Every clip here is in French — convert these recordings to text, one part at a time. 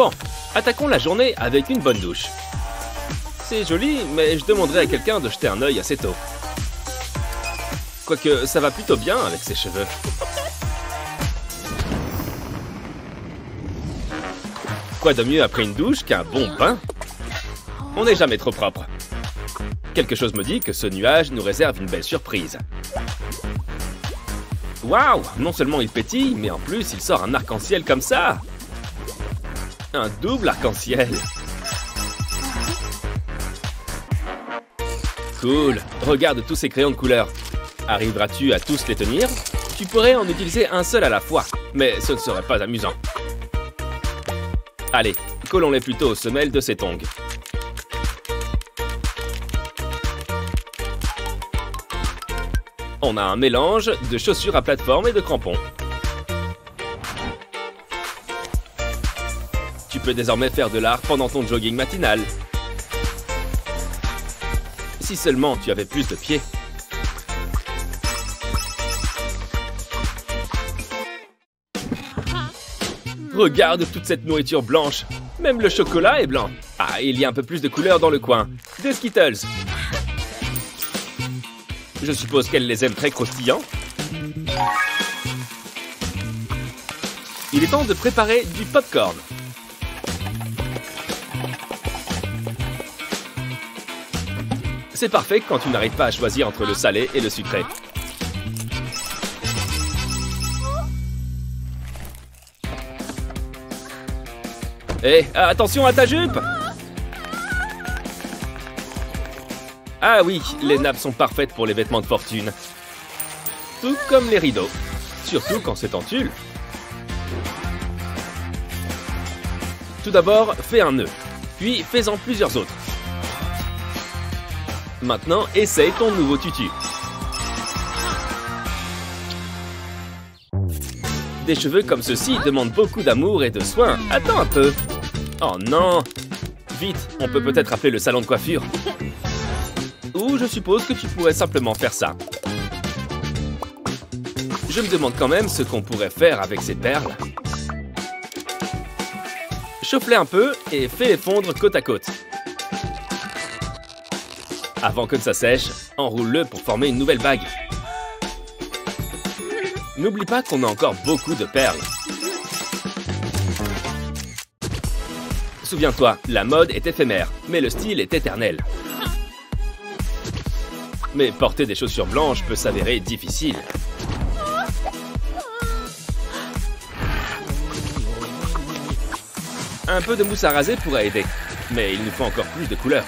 Bon, attaquons la journée avec une bonne douche. C'est joli, mais je demanderai à quelqu'un de jeter un œil assez tôt. Quoique, ça va plutôt bien avec ses cheveux. Quoi de mieux après une douche qu'un bon bain? On n'est jamais trop propre. Quelque chose me dit que ce nuage nous réserve une belle surprise. Waouh! Non seulement il pétille, mais en plus il sort un arc-en-ciel comme ça! Un double arc-en-ciel! Cool! Regarde tous ces crayons de couleur. Arriveras-tu à tous les tenir? Tu pourrais en utiliser un seul à la fois, mais ce ne serait pas amusant. Allez, collons-les plutôt aux semelles de ces tongs. On a un mélange de chaussures à plateforme et de crampons. Tu peux désormais faire de l'art pendant ton jogging matinal. Si seulement tu avais plus de pieds. Regarde toute cette nourriture blanche. Même le chocolat est blanc. Ah, il y a un peu plus de couleur dans le coin. Des Skittles. Je suppose qu'elle les aime très croustillants. Il est temps de préparer du popcorn. C'est parfait quand tu n'arrives pas à choisir entre le salé et le sucré. Hé, attention à ta jupe! Ah oui, les nappes sont parfaites pour les vêtements de fortune. Tout comme les rideaux. Surtout quand c'est en tulle. Tout d'abord, fais un nœud. Puis, fais-en plusieurs autres. Maintenant, essaye ton nouveau tutu. Des cheveux comme ceux-ci demandent beaucoup d'amour et de soin. Attends un peu. Oh non! Vite, on peut peut-être appeler le salon de coiffure. Ou je suppose que tu pourrais simplement faire ça. Je me demande quand même ce qu'on pourrait faire avec ces perles. Chauffe-les un peu et fais-les fondre côte à côte. Avant que ça sèche, enroule-le pour former une nouvelle bague. N'oublie pas qu'on a encore beaucoup de perles. Souviens-toi, la mode est éphémère, mais le style est éternel. Mais porter des chaussures blanches peut s'avérer difficile. Un peu de mousse à raser pourrait aider, mais il nous faut encore plus de couleurs.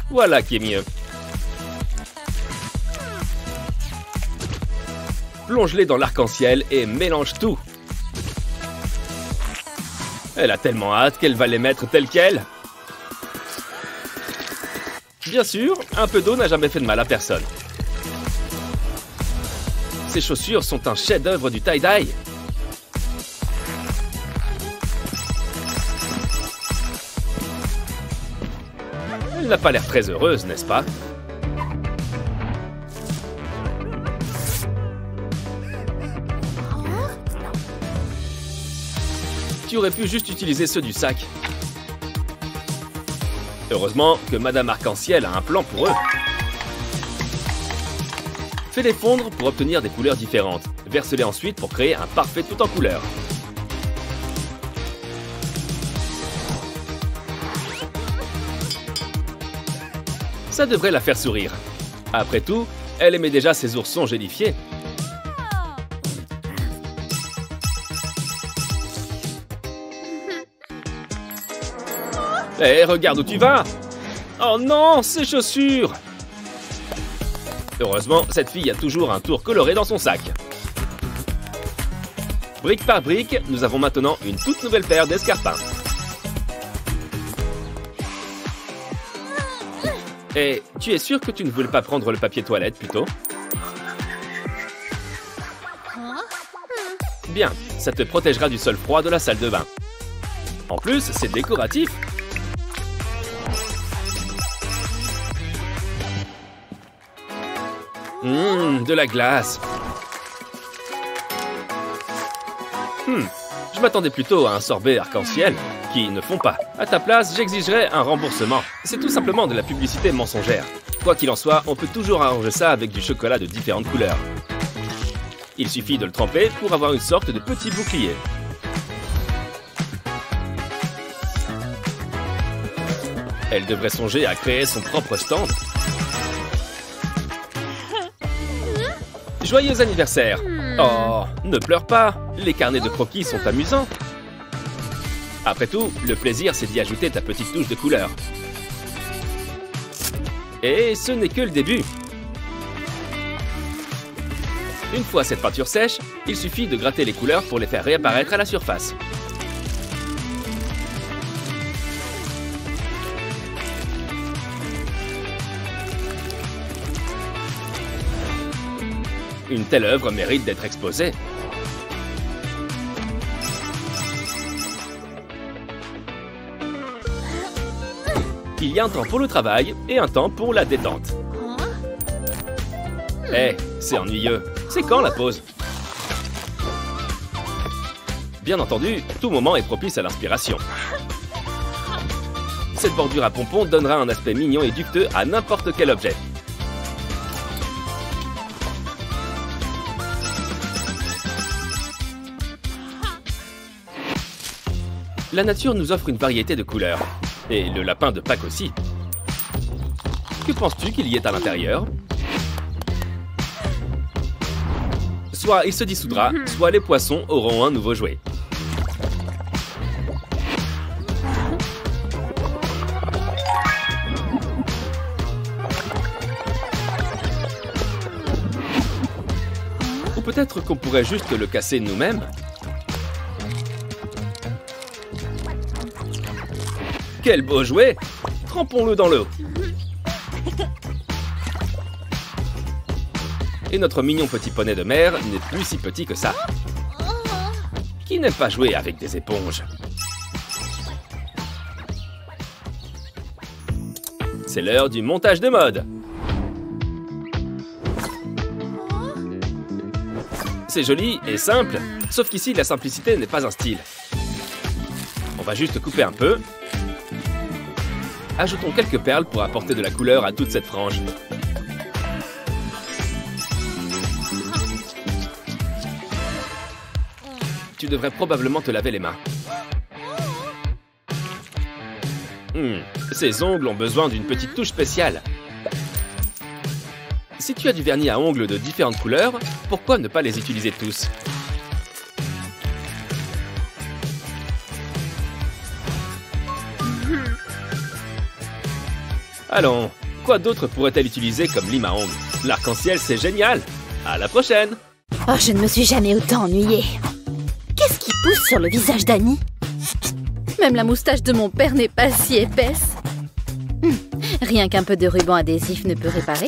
Voilà qui est mieux. Plonge-les dans l'arc-en-ciel et mélange tout. Elle a tellement hâte qu'elle va les mettre telles quelles. Bien sûr, un peu d'eau n'a jamais fait de mal à personne. Ces chaussures sont un chef-d'œuvre du tie-dye. Elle n'a pas l'air très heureuse, n'est-ce pas? Tu aurais pu juste utiliser ceux du sac. Heureusement que Madame Arc-en-Ciel a un plan pour eux. Fais-les fondre pour obtenir des couleurs différentes. Verse-les ensuite pour créer un parfait tout en couleurs. Ça devrait la faire sourire. Après tout, elle aimait déjà ses oursons gélifiés. Hé, regarde où tu vas! Oh non, ces chaussures! Heureusement, cette fille a toujours un tour coloré dans son sac. Brique par brique, nous avons maintenant une toute nouvelle paire d'escarpins. Et tu es sûr que tu ne voulais pas prendre le papier toilette plutôt? Bien, ça te protégera du sol froid de la salle de bain. En plus, c'est décoratif. De la glace. Je Je m'attendais plutôt à un sorbet arc-en-ciel, qui ne font pas. À ta place, j'exigerais un remboursement. C'est tout simplement de la publicité mensongère. Quoi qu'il en soit, on peut toujours arranger ça avec du chocolat de différentes couleurs. Il suffit de le tremper pour avoir une sorte de petit bouclier. Elle devrait songer à créer son propre stand. Joyeux anniversaire! Oh, ne pleure pas! Les carnets de croquis sont amusants. Après tout, le plaisir, c'est d'y ajouter ta petite touche de couleur. Et ce n'est que le début. Une fois cette peinture sèche, il suffit de gratter les couleurs pour les faire réapparaître à la surface. Une telle œuvre mérite d'être exposée. Il y a un temps pour le travail et un temps pour la détente. Eh, c'est ennuyeux. C'est quand la pause? Bien entendu, tout moment est propice à l'inspiration. Cette bordure à pompons donnera un aspect mignon et ducteux à n'importe quel objet. La nature nous offre une variété de couleurs. Et le lapin de Pâques aussi. Que penses-tu qu'il y ait à l'intérieur? Soit il se dissoudra, soit les poissons auront un nouveau jouet. Ou peut-être qu'on pourrait juste le casser nous-mêmes. Quel beau jouet! Trempons-le dans l'eau. Et notre mignon petit poney de mer n'est plus si petit que ça. Qui n'aime pas jouer avec des éponges? C'est l'heure du montage de mode. C'est joli et simple, sauf qu'ici la simplicité n'est pas un style. On va juste couper un peu. Ajoutons quelques perles pour apporter de la couleur à toute cette frange. Tu devrais probablement te laver les mains. Ces ongles ont besoin d'une petite touche spéciale. Si tu as du vernis à ongles de différentes couleurs, pourquoi ne pas les utiliser tous? Allons, quoi d'autre pourrait-elle utiliser comme lime à ongles? L'arc-en-ciel, c'est génial! À la prochaine! Oh, je ne me suis jamais autant ennuyée. Qu'est-ce qui pousse sur le visage d'Annie? Même la moustache de mon père n'est pas si épaisse. Rien qu'un peu de ruban adhésif ne peut réparer.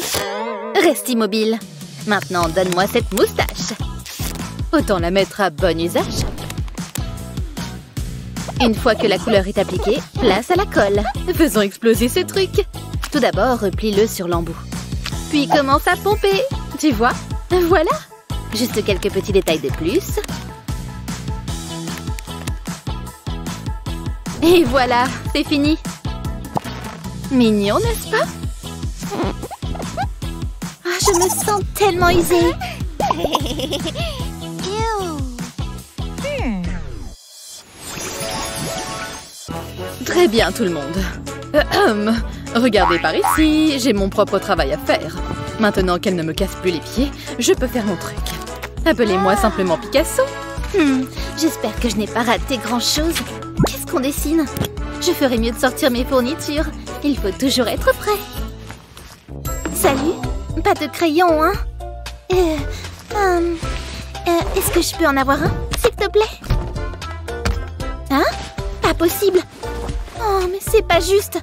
Reste immobile. Maintenant, donne-moi cette moustache. Autant la mettre à bon usage. Une fois que la couleur est appliquée, place à la colle. Faisons exploser ce truc. Tout d'abord, replie-le sur l'embout. Puis commence à pomper. Tu vois? Voilà. Juste quelques petits détails de plus. Et voilà, c'est fini. Mignon, n'est-ce pas? Ah, je me sens tellement usée. Très bien, tout le monde. Regardez par ici, j'ai mon propre travail à faire. Maintenant qu'elle ne me casse plus les pieds, je peux faire mon truc. Appelez-moi simplement Picasso. J'espère que je n'ai pas raté grand-chose. Qu'est-ce qu'on dessine? Je ferais mieux de sortir mes fournitures. Il faut toujours être prêt. Salut. Pas de crayon, hein? Est-ce que je peux en avoir un, s'il te plaît? Hein? Pas possible. Oh, mais c'est pas juste.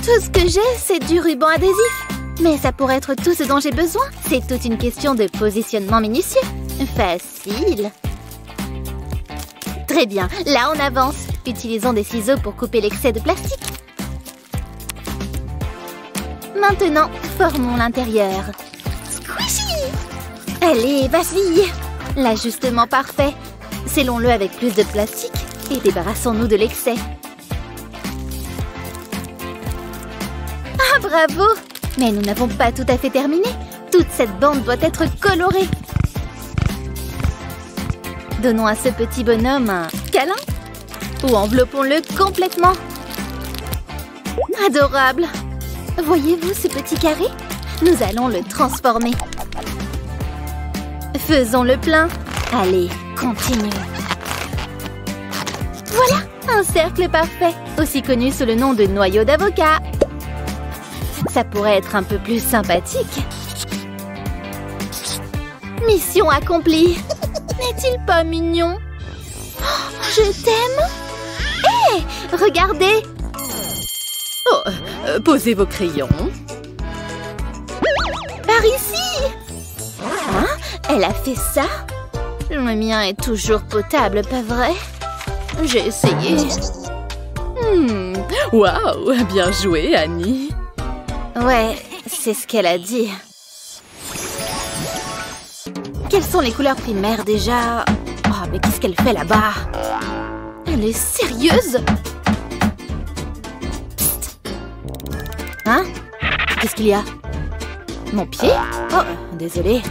Tout ce que j'ai, c'est du ruban adhésif. Mais ça pourrait être tout ce dont j'ai besoin. C'est toute une question de positionnement minutieux. Facile. Très bien, là on avance. Utilisons des ciseaux pour couper l'excès de plastique. Maintenant, formons l'intérieur. Squishy! Allez, vas-y! L'ajustement parfait. Scellons-le avec plus de plastique et débarrassons-nous de l'excès. Ah, bravo! Mais nous n'avons pas tout à fait terminé. Toute cette bande doit être colorée. Donnons à ce petit bonhomme un câlin ou enveloppons-le complètement. Adorable! Voyez-vous ce petit carré? Nous allons le transformer. Faisons le plein. Allez, continue. Voilà, un cercle parfait, aussi connu sous le nom de noyau d'avocat. Ça pourrait être un peu plus sympathique. Mission accomplie. N'est-il pas mignon? Oh, je t'aime. Hé, regardez. Oh, posez vos crayons. Par ici. Hein? Elle a fait ça? Le mien est toujours potable, pas vrai? J'ai essayé. Waouh, bien joué, Annie. Ouais, c'est ce qu'elle a dit. Quelles sont les couleurs primaires déjà? Oh, mais qu'est-ce qu'elle fait là-bas? Elle est sérieuse? Psst. Hein? Qu'est-ce qu'il y a? Mon pied? Oh, désolée.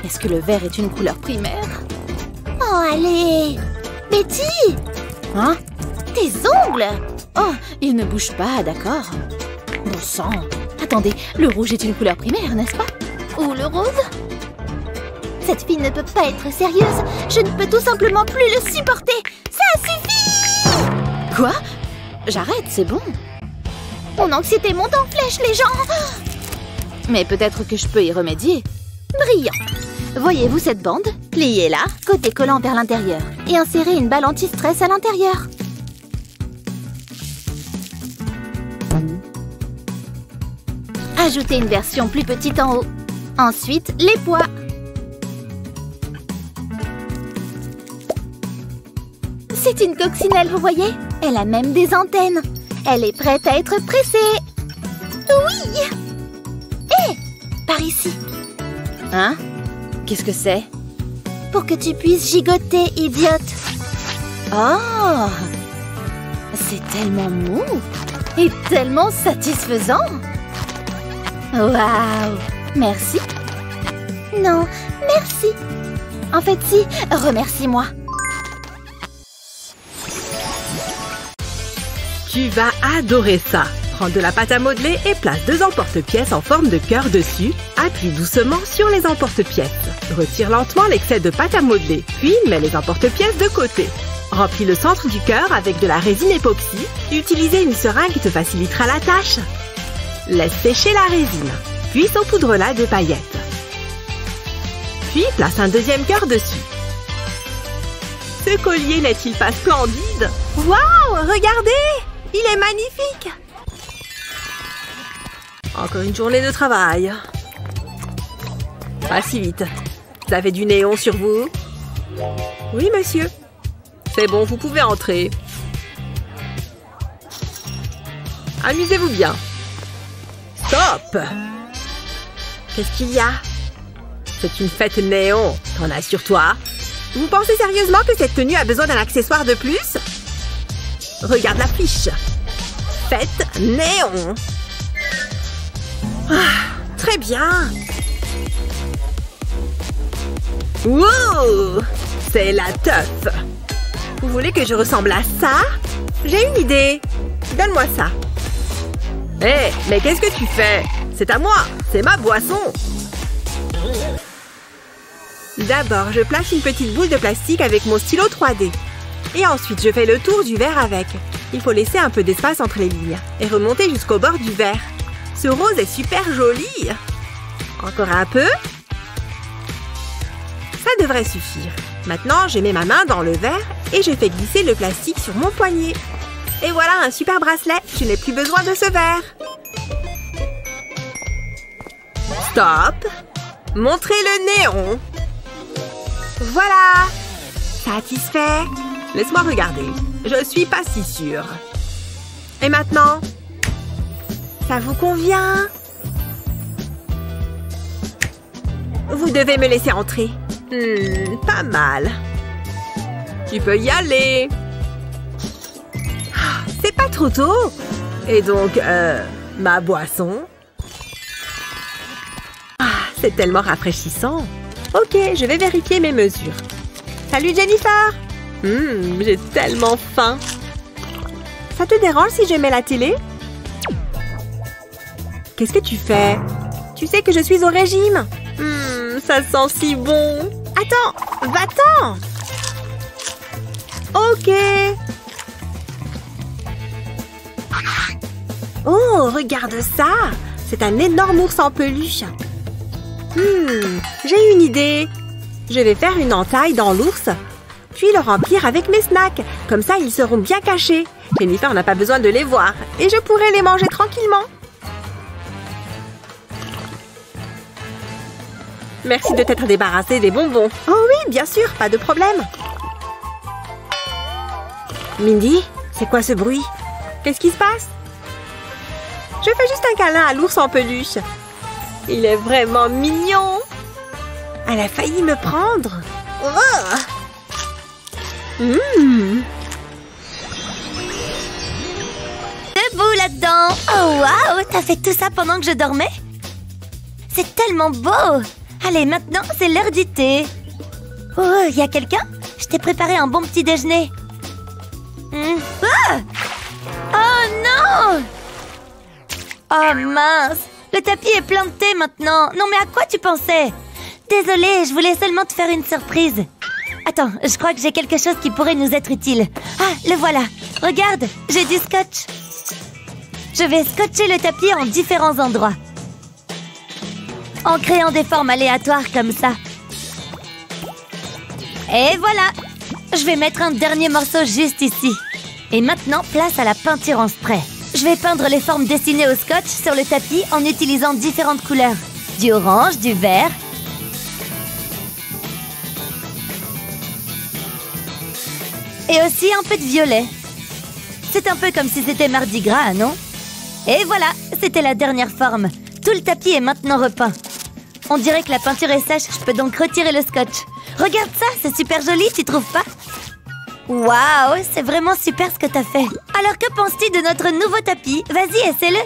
Est-ce que le vert est une couleur primaire? Oh, allez! Betty! Hein? Tes ongles! Oh, il ne bouge pas, d'accord. Bon sang. Attendez, le rouge est une couleur primaire, n'est-ce pas? Ou le rose? Cette fille ne peut pas être sérieuse. Je ne peux tout simplement plus le supporter. Ça suffit! Quoi? J'arrête, c'est bon. Mon anxiété monte en flèche, les gens! Mais peut-être que je peux y remédier. Brillant! Voyez-vous cette bande? Pliez-la, côté collant vers l'intérieur. Et insérez une balle anti-stress à l'intérieur. Ajoutez une version plus petite en haut. Ensuite, les poids. C'est une coccinelle, vous voyez? Elle a même des antennes. Elle est prête à être pressée. Oui! Hé! Par ici. Hein? Qu'est-ce que c'est? Pour que tu puisses gigoter, idiote. Oh! C'est tellement mou et tellement satisfaisant. Waouh! Merci. Non, merci. En fait, si, remercie-moi. Tu vas adorer ça. Prends de la pâte à modeler et place 2 emporte-pièces en forme de cœur dessus. Appuie doucement sur les emporte-pièces. Retire lentement l'excès de pâte à modeler, puis mets les emporte-pièces de côté. Remplis le centre du cœur avec de la résine époxy. Utiliser une seringue te facilitera la tâche. Laisse sécher la résine, puis saupoudre-la de paillettes. Puis place un deuxième cœur dessus. Ce collier n'est-il pas splendide? Waouh, regardez! Il est magnifique! Encore une journée de travail. Pas si vite. Vous avez du néon sur vous? Oui, monsieur. C'est bon, vous pouvez entrer. Amusez-vous bien. Stop! Qu'est-ce qu'il y a? C'est une fête néon. T'en as sur toi? Vous pensez sérieusement que cette tenue a besoin d'un accessoire de plus? Regarde l'affiche. Fête néon. Ah, très bien. Wow! C'est la teuf. Vous voulez que je ressemble à ça? J'ai une idée. Donne-moi ça. Hé, mais qu'est-ce que tu fais? C'est à moi. C'est ma boisson. D'abord, je place une petite boule de plastique avec mon stylo 3D. Et ensuite, je fais le tour du verre avec. Il faut laisser un peu d'espace entre les lignes et remonter jusqu'au bord du verre. Ce rose est super joli. Encore un peu. Ça devrait suffire. Maintenant, je mets ma main dans le verre et je fais glisser le plastique sur mon poignet. Et voilà un super bracelet. Je n'ai plus besoin de ce verre. Stop. Montrez le néon. Voilà. Satisfait? Laisse-moi regarder. Je suis pas si sûre. Et maintenant? Ça vous convient? Vous devez me laisser entrer. Pas mal. Tu peux y aller. C'est pas trop tôt. Et donc, ma boisson. C'est tellement rafraîchissant. Ok, je vais vérifier mes mesures. Salut Jennifer. J'ai tellement faim. Ça te dérange si je mets la télé? Qu'est-ce que tu fais? Tu sais que je suis au régime. Ça sent si bon. Attends, va-t'en. Ok. Oh, regarde ça. C'est un énorme ours en peluche. J'ai une idée. Je vais faire une entaille dans l'ours, puis le remplir avec mes snacks. Comme ça, ils seront bien cachés. Jennifer n'a pas besoin de les voir. Et je pourrai les manger tranquillement. Merci de t'être débarrassé des bonbons. Oh oui, bien sûr, pas de problème. Mindy, c'est quoi ce bruit? Qu'est-ce qui se passe? Je fais juste un câlin à l'ours en peluche. Il est vraiment mignon. Elle a failli me prendre. Debout là-dedans. Oh waouh, t'as fait tout ça pendant que je dormais? C'est tellement beau. Allez, maintenant, c'est l'heure du thé. Oh, y a quelqu'un? Je t'ai préparé un bon petit déjeuner. Ah! Oh non! Oh mince! Le tapis est plein de thé maintenant. Non, mais à quoi tu pensais? Désolée, je voulais seulement te faire une surprise. Attends, je crois que j'ai quelque chose qui pourrait nous être utile. Ah, le voilà. Regarde, j'ai du scotch. Je vais scotcher le tapis en différents endroits. En créant des formes aléatoires comme ça. Et voilà! Je vais mettre un dernier morceau juste ici. Et maintenant, place à la peinture en spray. Je vais peindre les formes dessinées au scotch sur le tapis en utilisant différentes couleurs. Du orange, du vert. Et aussi un peu de violet. C'est un peu comme si c'était Mardi Gras, non? Et voilà, c'était la dernière forme. Tout le tapis est maintenant repeint. On dirait que la peinture est sèche, je peux donc retirer le scotch. Regarde ça, c'est super joli, tu trouves pas? Waouh, c'est vraiment super ce que t'as fait. Alors que penses-tu de notre nouveau tapis? Vas-y, essaie-le.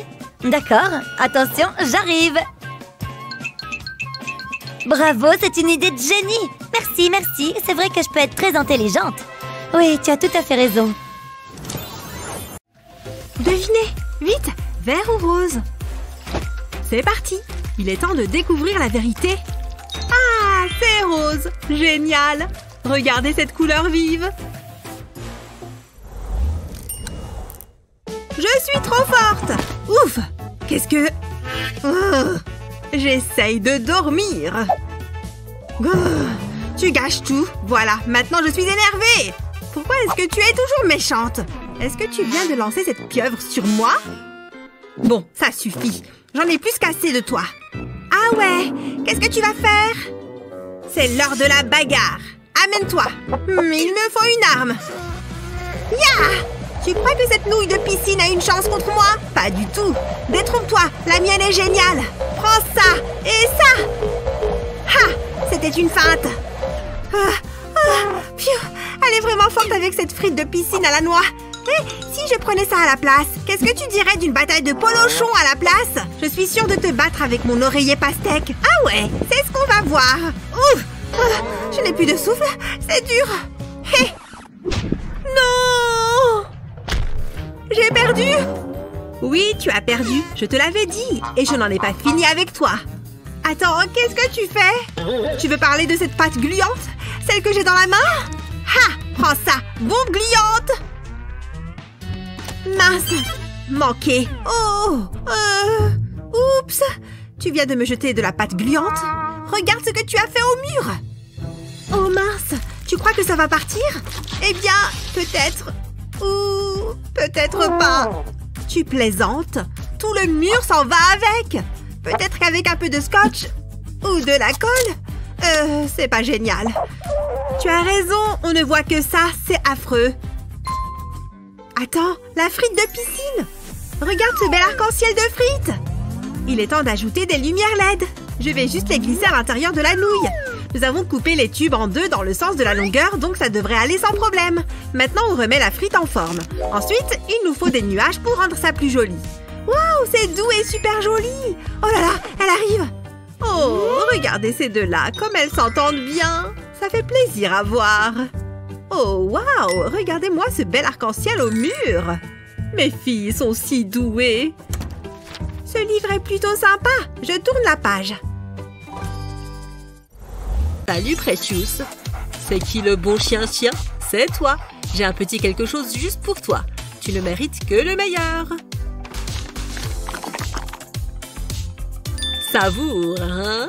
D'accord, attention, j'arrive. Bravo, c'est une idée de génie. Merci, merci, c'est vrai que je peux être très intelligente. Oui, tu as tout à fait raison. Devinez, vite, vert ou rose? C'est parti. Il est temps de découvrir la vérité. Ah, c'est rose. Génial. Regardez cette couleur vive. Je suis trop forte. Ouf. Qu'est-ce que... Oh, j'essaye de dormir. Oh, tu gâches tout. Voilà, maintenant je suis énervée. Pourquoi est-ce que tu es toujours méchante? Est-ce que tu viens de lancer cette pieuvre sur moi? Bon, ça suffit. J'en ai plus qu'assez de toi. Ah ouais, qu'est-ce que tu vas faire? C'est l'heure de la bagarre. Amène-toi. Il me faut une arme. Ya! Tu crois que cette nouille de piscine a une chance contre moi? Pas du tout. Détrompe-toi, la mienne est géniale. Prends ça et ça. Ha! C'était une feinte. Elle est vraiment forte avec cette frite de piscine à la noix. Et si je prenais ça à la place, qu'est-ce que tu dirais d'une bataille de polochon à la place? Je suis sûre de te battre avec mon oreiller pastèque. Ah ouais, c'est ce qu'on va voir. Ouf! Je n'ai plus de souffle, c'est dur. Hé! Non! J'ai perdu? Oui, tu as perdu, je te l'avais dit. Et je n'en ai pas fini avec toi. Attends, qu'est-ce que tu fais? Tu veux parler de cette pâte gluante? Celle que j'ai dans la main? Ha! Prends ça, bombe gluante! Mince! Manqué! Oh! Oups! Tu viens de me jeter de la pâte gluante? Regarde ce que tu as fait au mur! Oh mince! Tu crois que ça va partir? Eh bien, peut-être... Ou... peut-être pas. Tu plaisantes? Tout le mur s'en va avec! Peut-être qu'avec un peu de scotch ou de la colle? C'est pas génial. Tu as raison, on ne voit que ça, c'est affreux. Attends, la frite de piscine! Regarde ce bel arc-en-ciel de frites! Il est temps d'ajouter des lumières LED. Je vais juste les glisser à l'intérieur de la nouille. Nous avons coupé les tubes en deux dans le sens de la longueur, donc ça devrait aller sans problème. Maintenant, on remet la frite en forme. Ensuite, il nous faut des nuages pour rendre ça plus joli. Waouh, c'est doux et super joli! Oh là là, elle arrive! Oh, regardez ces deux-là, comme elles s'entendent bien! Ça fait plaisir à voir! Oh, waouh! Regardez-moi ce bel arc-en-ciel au mur! Mes filles sont si douées! Ce livre est plutôt sympa! Je tourne la page. Salut, Precious! C'est qui le bon chien-chien? C'est toi! J'ai un petit quelque chose juste pour toi. Tu ne mérites que le meilleur! Savoure, hein?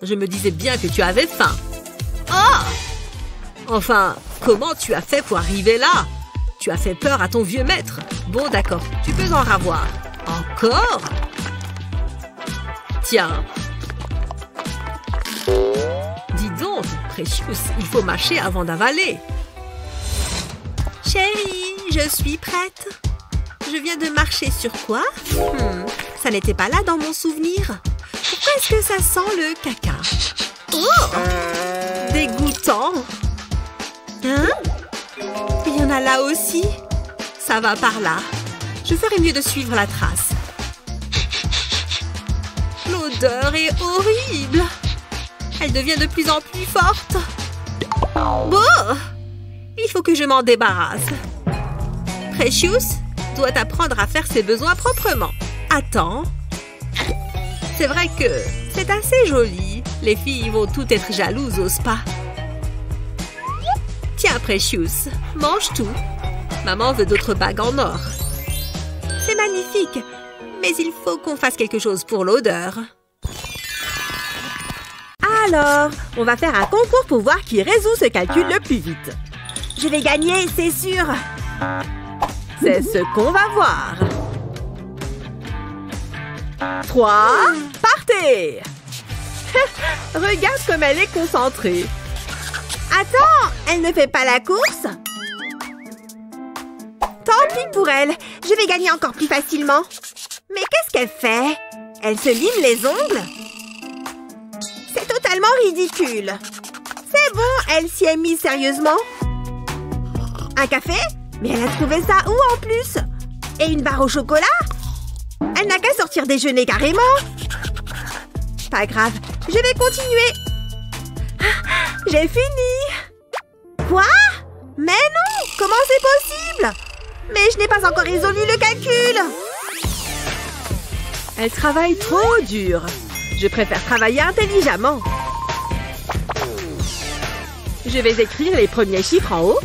Je me disais bien que tu avais faim. Oh! Enfin, comment tu as fait pour arriver là? Tu as fait peur à ton vieux maître. Bon, d'accord, tu peux en ravoir. Encore? Tiens. Dis donc, Precious, il faut mâcher avant d'avaler. Chérie, je suis prête. Je viens de marcher sur quoi? Ça n'était pas là dans mon souvenir. Pourquoi est-ce que ça sent le caca? Oh! Dégoûtant! Hein? Il y en a là aussi? Ça va par là. Je ferais mieux de suivre la trace. L'odeur est horrible. Elle devient de plus en plus forte. Bon! Il faut que je m'en débarrasse. Precious doit apprendre à faire ses besoins proprement. Attends. C'est vrai que c'est assez joli. Les filles vont toutes être jalouses au spa. Tiens, Precious, mange tout. Maman veut d'autres bagues en or. C'est magnifique, mais il faut qu'on fasse quelque chose pour l'odeur. Alors, on va faire un concours pour voir qui résout ce calcul le plus vite. Je vais gagner, c'est sûr. C'est ce qu'on va voir. 3, partez! Regarde comme elle est concentrée. Attends, elle ne fait pas la course? Tant pis pour elle, je vais gagner encore plus facilement. Mais qu'est-ce qu'elle fait? Elle se lime les ongles? C'est totalement ridicule. C'est bon, elle s'y est mise sérieusement. Un café? Mais elle a trouvé ça où en plus? Et une barre au chocolat? Elle n'a qu'à sortir déjeuner carrément. Pas grave, je vais continuer. J'ai fini. Quoi? Mais non! Comment c'est possible? Mais je n'ai pas encore résolu le calcul. Elle travaille trop dur. Je préfère travailler intelligemment. Je vais écrire les premiers chiffres en haut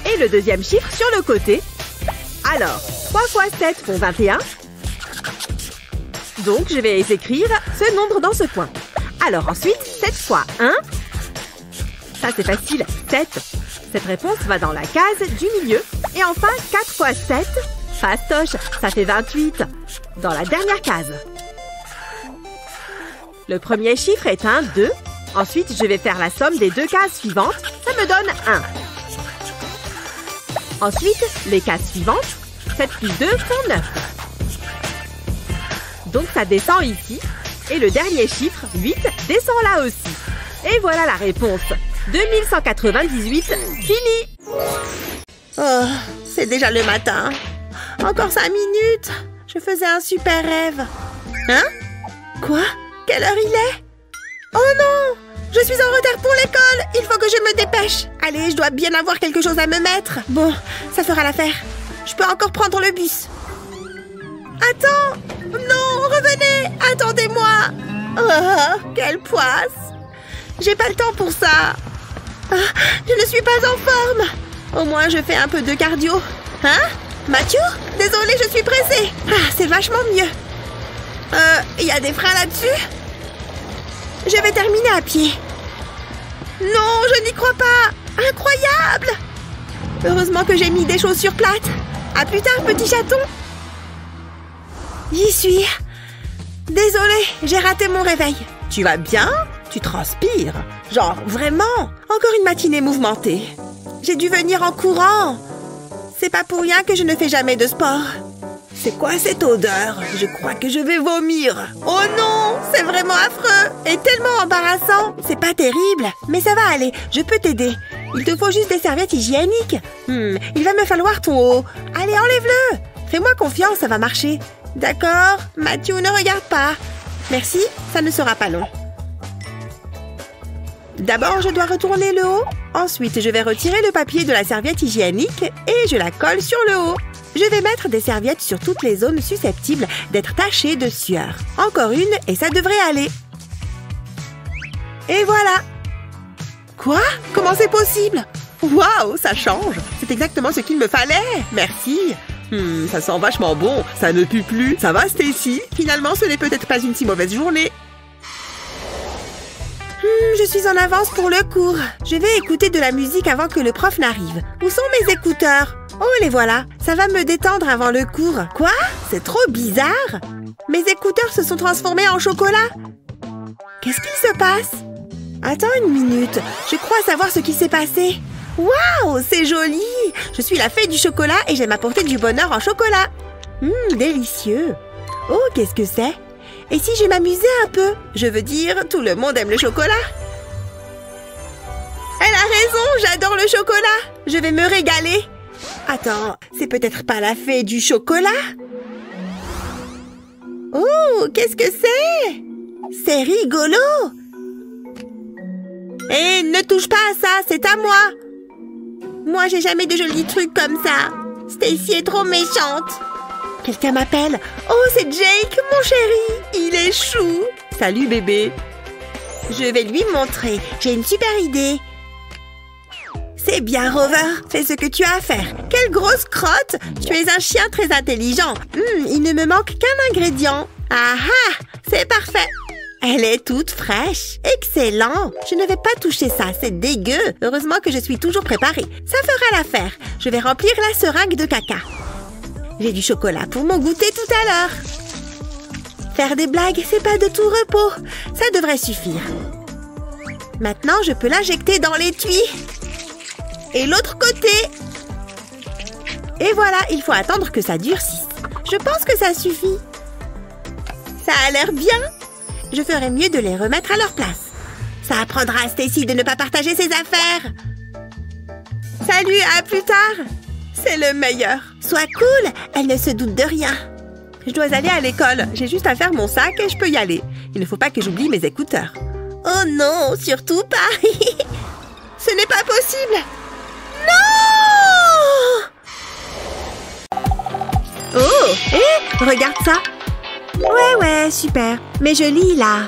et le deuxième chiffre sur le côté. Alors, 3 fois 7 font 21. Donc, je vais écrire ce nombre dans ce coin. Alors ensuite, 7 fois 1. Ça, c'est facile, 7. Cette réponse va dans la case du milieu. Et enfin, 4 fois 7, fastoche, ça fait 28. Dans la dernière case. Le premier chiffre est un 2. Ensuite, je vais faire la somme des deux cases suivantes. Ça me donne 1. Ensuite, les cases suivantes. 7 plus 2 font 9. Donc, ça descend ici. Et le dernier chiffre, 8, descend là aussi. Et voilà la réponse. 2198, fini! Oh, c'est déjà le matin. Encore 5 minutes. Je faisais un super rêve. Hein? Quoi? Quelle heure il est? Oh non! Je suis en retard pour l'école. Il faut que je me dépêche. Allez, je dois bien avoir quelque chose à me mettre. Bon, ça fera l'affaire. Je peux encore prendre le bus. Attends! Non, revenez! Attendez-moi! Oh, quelle poisse! J'ai pas le temps pour ça. Ah, je ne suis pas en forme. Au moins, je fais un peu de cardio. Hein? Mathieu? Désolée, je suis pressée. Ah, c'est vachement mieux. Il y a des freins là-dessus? Je vais terminer à pied. Non, je n'y crois pas. Incroyable! Heureusement que j'ai mis des chaussures plates. À plus tard, petit chaton. J'y suis. Désolée, j'ai raté mon réveil. Tu vas bien? Tu transpires. Genre, vraiment? Encore une matinée mouvementée. J'ai dû venir en courant. C'est pas pour rien que je ne fais jamais de sport. C'est quoi cette odeur? Je crois que je vais vomir. Oh non, c'est vraiment affreux et tellement embarrassant. C'est pas terrible, mais ça va aller, je peux t'aider. Il te faut juste des serviettes hygiéniques. Il va me falloir ton haut. Allez, enlève-le. Fais-moi confiance, ça va marcher. D'accord, Matthew, ne regarde pas. Merci, ça ne sera pas long. D'abord, je dois retourner le haut. Ensuite, je vais retirer le papier de la serviette hygiénique et je la colle sur le haut. Je vais mettre des serviettes sur toutes les zones susceptibles d'être tachées de sueur. Encore une et ça devrait aller. Et voilà. Quoi? Comment c'est possible? Waouh, ça change. C'est exactement ce qu'il me fallait. Merci. Ça sent vachement bon. Ça ne pue plus. Ça va, Stacy? Finalement, ce n'est peut-être pas une si mauvaise journée. Je suis en avance pour le cours. Je vais écouter de la musique avant que le prof n'arrive. Où sont mes écouteurs? Oh, les voilà. Ça va me détendre avant le cours. Quoi? C'est trop bizarre. Mes écouteurs se sont transformés en chocolat. Qu'est-ce qu'il se passe? Attends une minute. Je crois savoir ce qui s'est passé. Waouh, c'est joli. Je suis la fée du chocolat et j'aime apporter du bonheur en chocolat. Délicieux. Oh, qu'est-ce que c'est? Et si je m'amusais un peu? Je veux dire, tout le monde aime le chocolat. Elle a raison, j'adore le chocolat. Je vais me régaler. Attends, c'est peut-être pas la fée du chocolat? Oh, qu'est-ce que c'est? C'est rigolo. Hé, ne touche pas à ça, c'est à moi. Moi, j'ai jamais de jolis trucs comme ça. Stacy est trop méchante. Quelqu'un m'appelle. Oh, c'est Jake, mon chéri. Il est chou. Salut, bébé. Je vais lui montrer. J'ai une super idée. C'est bien, Rover. Fais ce que tu as à faire. Quelle grosse crotte. Tu es un chien très intelligent. Il ne me manque qu'un ingrédient. Ah ah, c'est parfait. Elle est toute fraîche. Excellent. Je ne vais pas toucher ça, c'est dégueu. Heureusement que je suis toujours préparée. Ça fera l'affaire. Je vais remplir la seringue de caca. J'ai du chocolat pour mon goûter tout à l'heure. Faire des blagues, c'est pas de tout repos. Ça devrait suffire. Maintenant, je peux l'injecter dans l'étui. Et l'autre côté. Et voilà, il faut attendre que ça durcisse. Je pense que ça suffit. Ça a l'air bien. Je ferais mieux de les remettre à leur place. Ça apprendra à Stacy de ne pas partager ses affaires. Salut, à plus tard. C'est le meilleur. Sois cool, elle ne se doute de rien. Je dois aller à l'école. J'ai juste à faire mon sac et je peux y aller. Il ne faut pas que j'oublie mes écouteurs. Oh non, surtout pas. Ce n'est pas possible. Non! Oh, hé, regarde ça. Ouais, super. Mais je lis, là.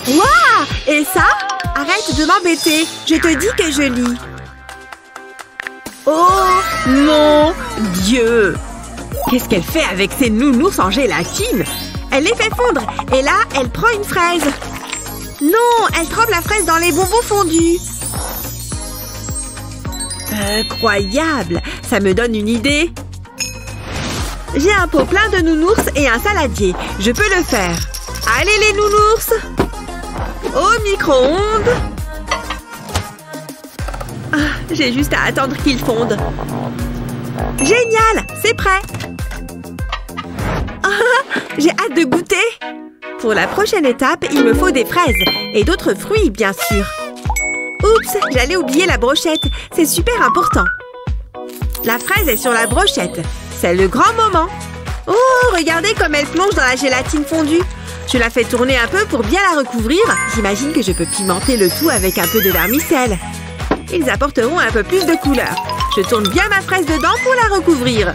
Waouh! Et ça? Arrête de m'embêter. Je te dis que je lis. Oh, mon Dieu! Qu'est-ce qu'elle fait avec ses nounours en gélatine? Elle les fait fondre. Et là, elle prend une fraise. Non, elle trempe la fraise dans les bonbons fondus. Incroyable! Ça me donne une idée. J'ai un pot plein de nounours et un saladier. Je peux le faire. Allez les nounours! Au micro-ondes. J'ai juste à attendre qu'ils fondent. Génial! C'est prêt! J'ai hâte de goûter! Pour la prochaine étape, il me faut des fraises. Et d'autres fruits, bien sûr. Oups! J'allais oublier la brochette. C'est super important. La fraise est sur la brochette. C'est le grand moment. Oh, regardez comme elle plonge dans la gélatine fondue. Je la fais tourner un peu pour bien la recouvrir. J'imagine que je peux pimenter le tout avec un peu de vermicelle. Ils apporteront un peu plus de couleur. Je tourne bien ma fraise dedans pour la recouvrir.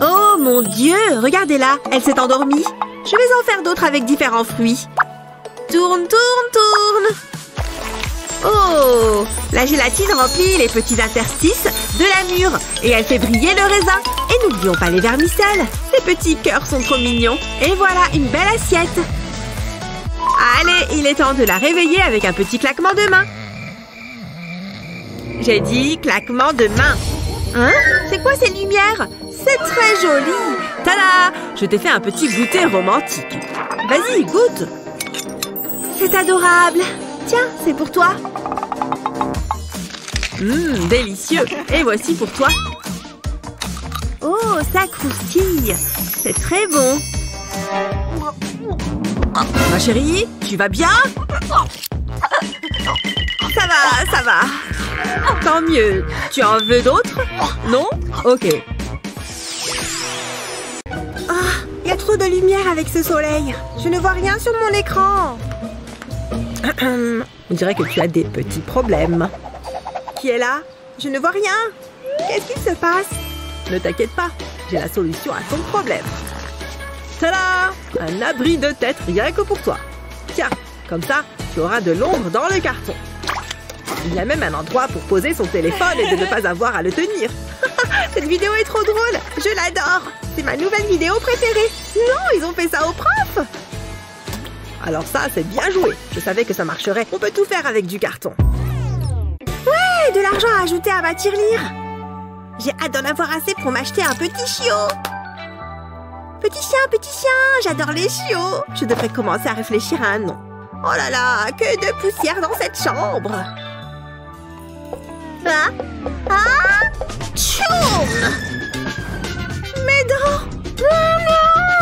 Oh mon Dieu! Regardez-la, elle s'est endormie. Je vais en faire d'autres avec différents fruits. Tourne, tourne, tourne! Oh! La gélatine remplit les petits interstices de la mûre et elle fait briller le raisin. Et n'oublions pas les vermicelles. Ces petits cœurs sont trop mignons. Et voilà, une belle assiette. Allez, il est temps de la réveiller avec un petit claquement de main. J'ai dit claquement de main. Hein? C'est quoi ces lumières? C'est très joli. Tada! Je t'ai fait un petit goûter romantique. Vas-y, goûte. C'est adorable. Tiens, c'est pour toi. Délicieux. Et voici pour toi. Oh, ça croustille. C'est très bon. Ma chérie, tu vas bien? Ça va. Tant mieux. Tu en veux d'autres? Non? Ok. Ah, il y a trop de lumière avec ce soleil. Je ne vois rien sur mon écran. On dirait que tu as des petits problèmes. Qui est là? Je ne vois rien. Qu'est-ce qu'il se passe? Ne t'inquiète pas, j'ai la solution à ton problème. Tada! Un abri de tête rien que pour toi. Tiens, comme ça, tu auras de l'ombre dans le carton. Il y a même un endroit pour poser son téléphone et de ne pas avoir à le tenir. Cette vidéo est trop drôle. Je l'adore. C'est ma nouvelle vidéo préférée. Non, ils ont fait ça au prof. Alors ça, c'est bien joué. Je savais que ça marcherait. On peut tout faire avec du carton. Ouais, de l'argent à ajouter à ma tirelire. J'ai hâte d'en avoir assez pour m'acheter un petit chiot. Petit chien, j'adore les chiots. Je devrais commencer à réfléchir à un nom. Oh là là, que de poussière dans cette chambre. Tchoum! Mes dents! Non!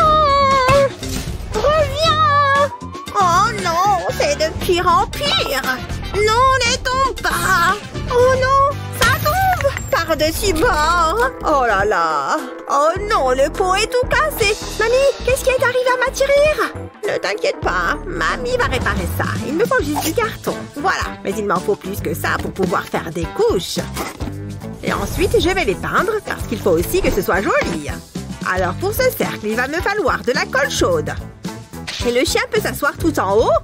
Reviens! Oh non, c'est de pire en pire. Non, ne tombe pas. Oh non, ça tombe par-dessus bord. Oh là là. Oh non, le pot est tout cassé. Mamie, qu'est-ce qui est arrivé à ma tirelire? Ne t'inquiète pas, mamie va réparer ça. Il me faut juste du carton. Voilà, mais il m'en faut plus que ça pour pouvoir faire des couches. Et ensuite, je vais les peindre parce qu'il faut aussi que ce soit joli. Alors pour ce cercle, il va me falloir de la colle chaude. Et le chien peut s'asseoir tout en haut.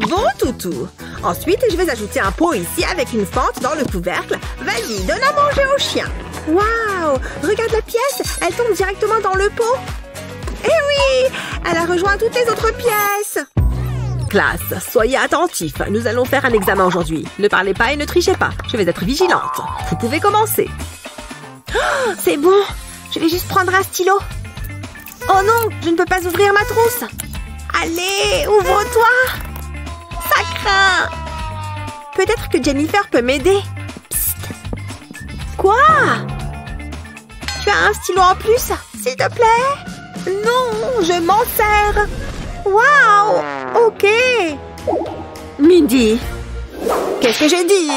Bon toutou. Ensuite, je vais ajouter un pot ici avec une fente dans le couvercle. Vas-y, donne à manger au chien. Waouh! Regarde la pièce, elle tombe directement dans le pot. Eh oui! Elle a rejoint toutes les autres pièces. Classe, soyez attentifs. Nous allons faire un examen aujourd'hui. Ne parlez pas et ne trichez pas. Je vais être vigilante. Vous pouvez commencer. Oh, c'est bon. Je vais juste prendre un stylo. Oh non, je ne peux pas ouvrir ma trousse. Allez, ouvre-toi. Ça craint. Peut-être que Jennifer peut m'aider. Psst. Quoi? Tu as un stylo en plus, s'il te plaît? Non, je m'en sers. Waouh! Ok. Mindy. Qu'est-ce que j'ai dit?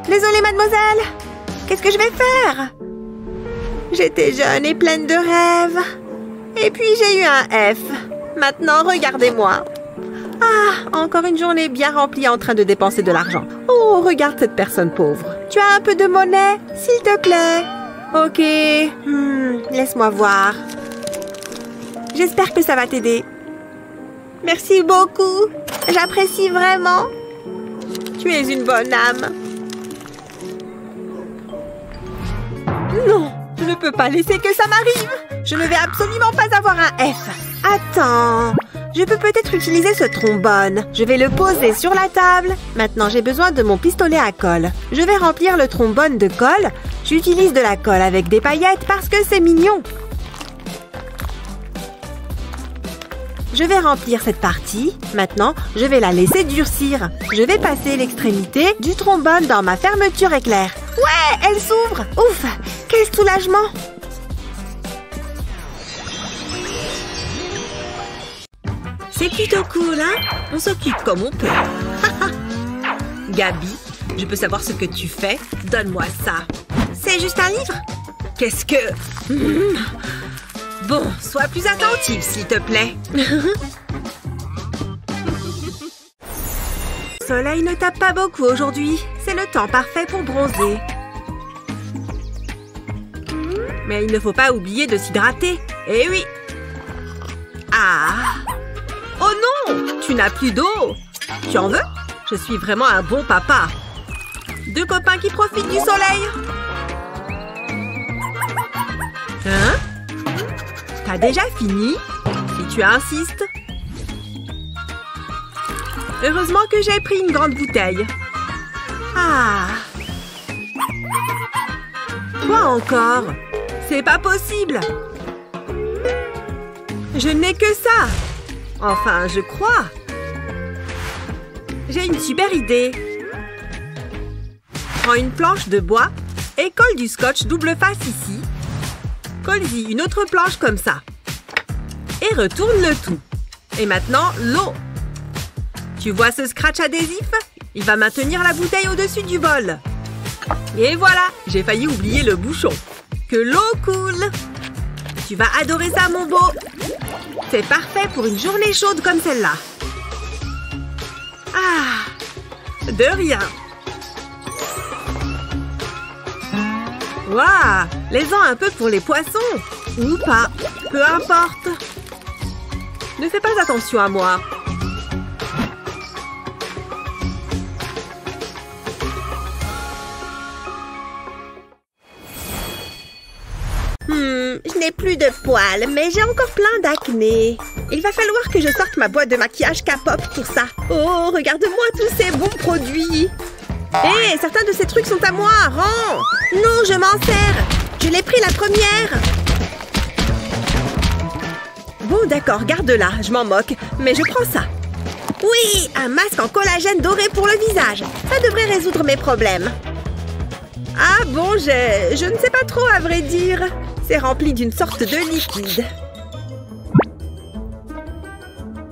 Désolée, mademoiselle. Qu'est-ce que je vais faire? J'étais jeune et pleine de rêves. Et puis j'ai eu un F. Maintenant, regardez-moi. Ah, encore une journée bien remplie en train de dépenser de l'argent. Oh, regarde cette personne pauvre. Tu as un peu de monnaie, s'il te plaît? Ok. Laisse-moi voir. J'espère que ça va t'aider. Merci beaucoup. J'apprécie vraiment. Tu es une bonne âme. Non, je ne peux pas laisser que ça m'arrive. Je ne vais absolument pas avoir un F. Attends, je peux peut-être utiliser ce trombone. Je vais le poser sur la table. Maintenant, j'ai besoin de mon pistolet à colle. Je vais remplir le trombone de colle. J'utilise de la colle avec des paillettes parce que c'est mignon. Je vais remplir cette partie. Maintenant, je vais la laisser durcir. Je vais passer l'extrémité du trombone dans ma fermeture éclair. Ouais, elle s'ouvre. Ouf, quel soulagement. C'est plutôt cool, hein? On s'occupe comme on peut. Gabi, je peux savoir ce que tu fais? Donne-moi ça. C'est juste un livre? Qu'est-ce que... Bon, sois plus attentive, s'il te plaît. Le soleil ne tape pas beaucoup aujourd'hui. C'est le temps parfait pour bronzer. Mais il ne faut pas oublier de s'hydrater. Eh oui. Ah. Oh non, tu n'as plus d'eau. Tu en veux? Je suis vraiment un bon papa. Deux copains qui profitent du soleil. Hein? T'as déjà fini? Si tu insistes. Heureusement que j'ai pris une grande bouteille. Ah. Quoi encore? C'est pas possible. Je n'ai que ça. Enfin, je crois. J'ai une super idée. Prends une planche de bois et colle du scotch double face ici. Colle-y une autre planche comme ça. Et retourne le tout. Et maintenant, l'eau. Tu vois ce scratch adhésif? Il va maintenir la bouteille au-dessus du bol. Et voilà, j'ai failli oublier le bouchon. Que l'eau coule. Tu vas adorer ça, mon beau. C'est parfait pour une journée chaude comme celle-là. Ah, de rien. Waouh, laissons un peu pour les poissons. Ou pas, peu importe. Ne fais pas attention à moi. Je n'ai plus de poils, mais j'ai encore plein d'acné. Il va falloir que je sorte ma boîte de maquillage K-pop pour ça. Oh, regarde-moi tous ces bons produits. Hé, certains de ces trucs sont à moi, rends! Non, je m'en sers. Je l'ai pris la première. Bon, d'accord, garde-la, je m'en moque, mais je prends ça. Oui, un masque en collagène doré pour le visage. Ça devrait résoudre mes problèmes. Ah bon, je ne sais pas trop à vrai dire. C'est rempli d'une sorte de liquide.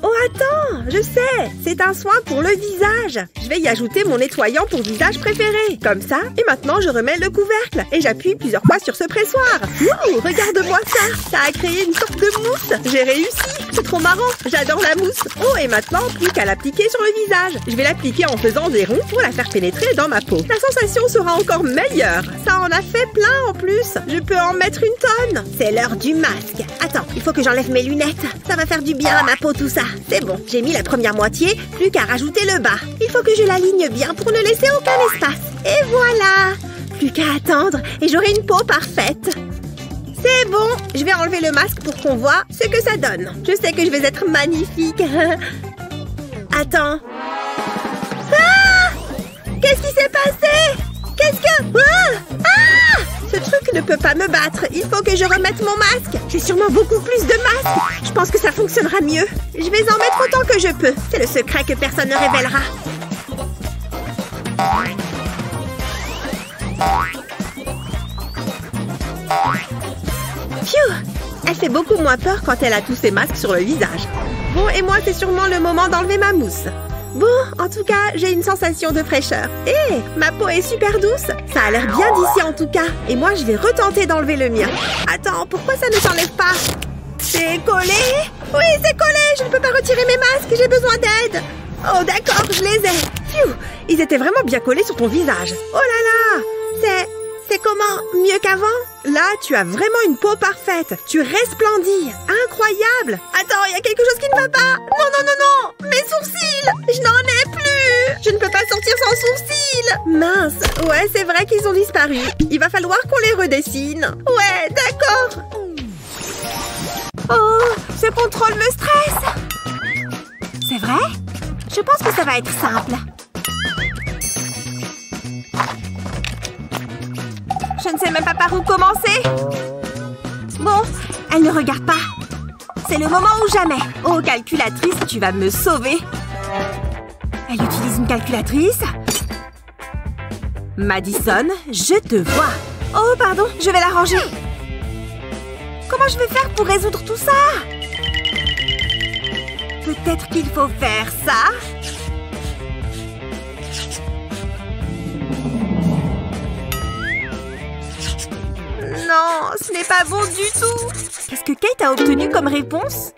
Oh, attends, je sais, c'est un soin pour le visage. Je vais y ajouter mon nettoyant pour visage préféré. Comme ça, et maintenant je remets le couvercle. Et j'appuie plusieurs fois sur ce pressoir. Ouh, regarde-moi ça. Ça a créé une sorte de mousse. J'ai réussi. C'est trop marrant. J'adore la mousse. Oh, et maintenant, plus qu'à l'appliquer sur le visage. Je vais l'appliquer en faisant des ronds pour la faire pénétrer dans ma peau. La sensation sera encore meilleure. Ça en a fait plein en plus. Je peux en mettre une tonne. C'est l'heure du masque. Attends, il faut que j'enlève mes lunettes. Ça va faire du bien à ma peau tout ça. C'est bon, j'ai mis la première moitié, plus qu'à rajouter le bas. Il faut que je l'aligne bien pour ne laisser aucun espace. Et voilà! Plus qu'à attendre et j'aurai une peau parfaite. C'est bon, je vais enlever le masque pour qu'on voit ce que ça donne. Je sais que je vais être magnifique. Attends. Ah! Qu'est-ce qui s'est passé? Qu'est-ce que... Ah! Ah! Ce truc ne peut pas me battre. Il faut que je remette mon masque. J'ai sûrement beaucoup plus de masques. Je pense que ça fonctionnera mieux. Je vais en mettre autant que je peux. C'est le secret que personne ne révélera. Phew! Elle fait beaucoup moins peur quand elle a tous ses masques sur le visage. Bon, et moi, c'est sûrement le moment d'enlever ma mousse. Bon, en tout cas, j'ai une sensation de fraîcheur. Hé, ma peau est super douce. Ça a l'air bien d'ici en tout cas. Et moi, je vais retenter d'enlever le mien. Attends, pourquoi ça ne s'enlève pas? C'est collé? Oui, c'est collé. Je ne peux pas retirer mes masques. J'ai besoin d'aide. Oh, d'accord, je les ai. Phew, ils étaient vraiment bien collés sur ton visage. Oh là là, c'est comment? Mieux qu'avant? Là, tu as vraiment une peau parfaite. Tu resplendis. Incroyable. Attends, il y a quelque chose qui ne va pas. Non, non, non, non. Mes sourcils. Je n'en ai plus. Je ne peux pas sortir sans sourcils. Mince. Ouais, c'est vrai qu'ils ont disparu. Il va falloir qu'on les redessine. Ouais, d'accord. Oh, ce contrôle me stresse. C'est vrai? Je pense que ça va être simple. Je ne sais même pas par où commencer. Bon, elle ne regarde pas. C'est le moment ou jamais. Oh, calculatrice, tu vas me sauver. Elle utilise une calculatrice. Madison, je te vois. Oh, pardon, je vais la ranger. Comment je vais faire pour résoudre tout ça? Peut-être qu'il faut faire ça. Non, ce n'est pas bon du tout. Qu'est-ce que Kate a obtenu comme réponse?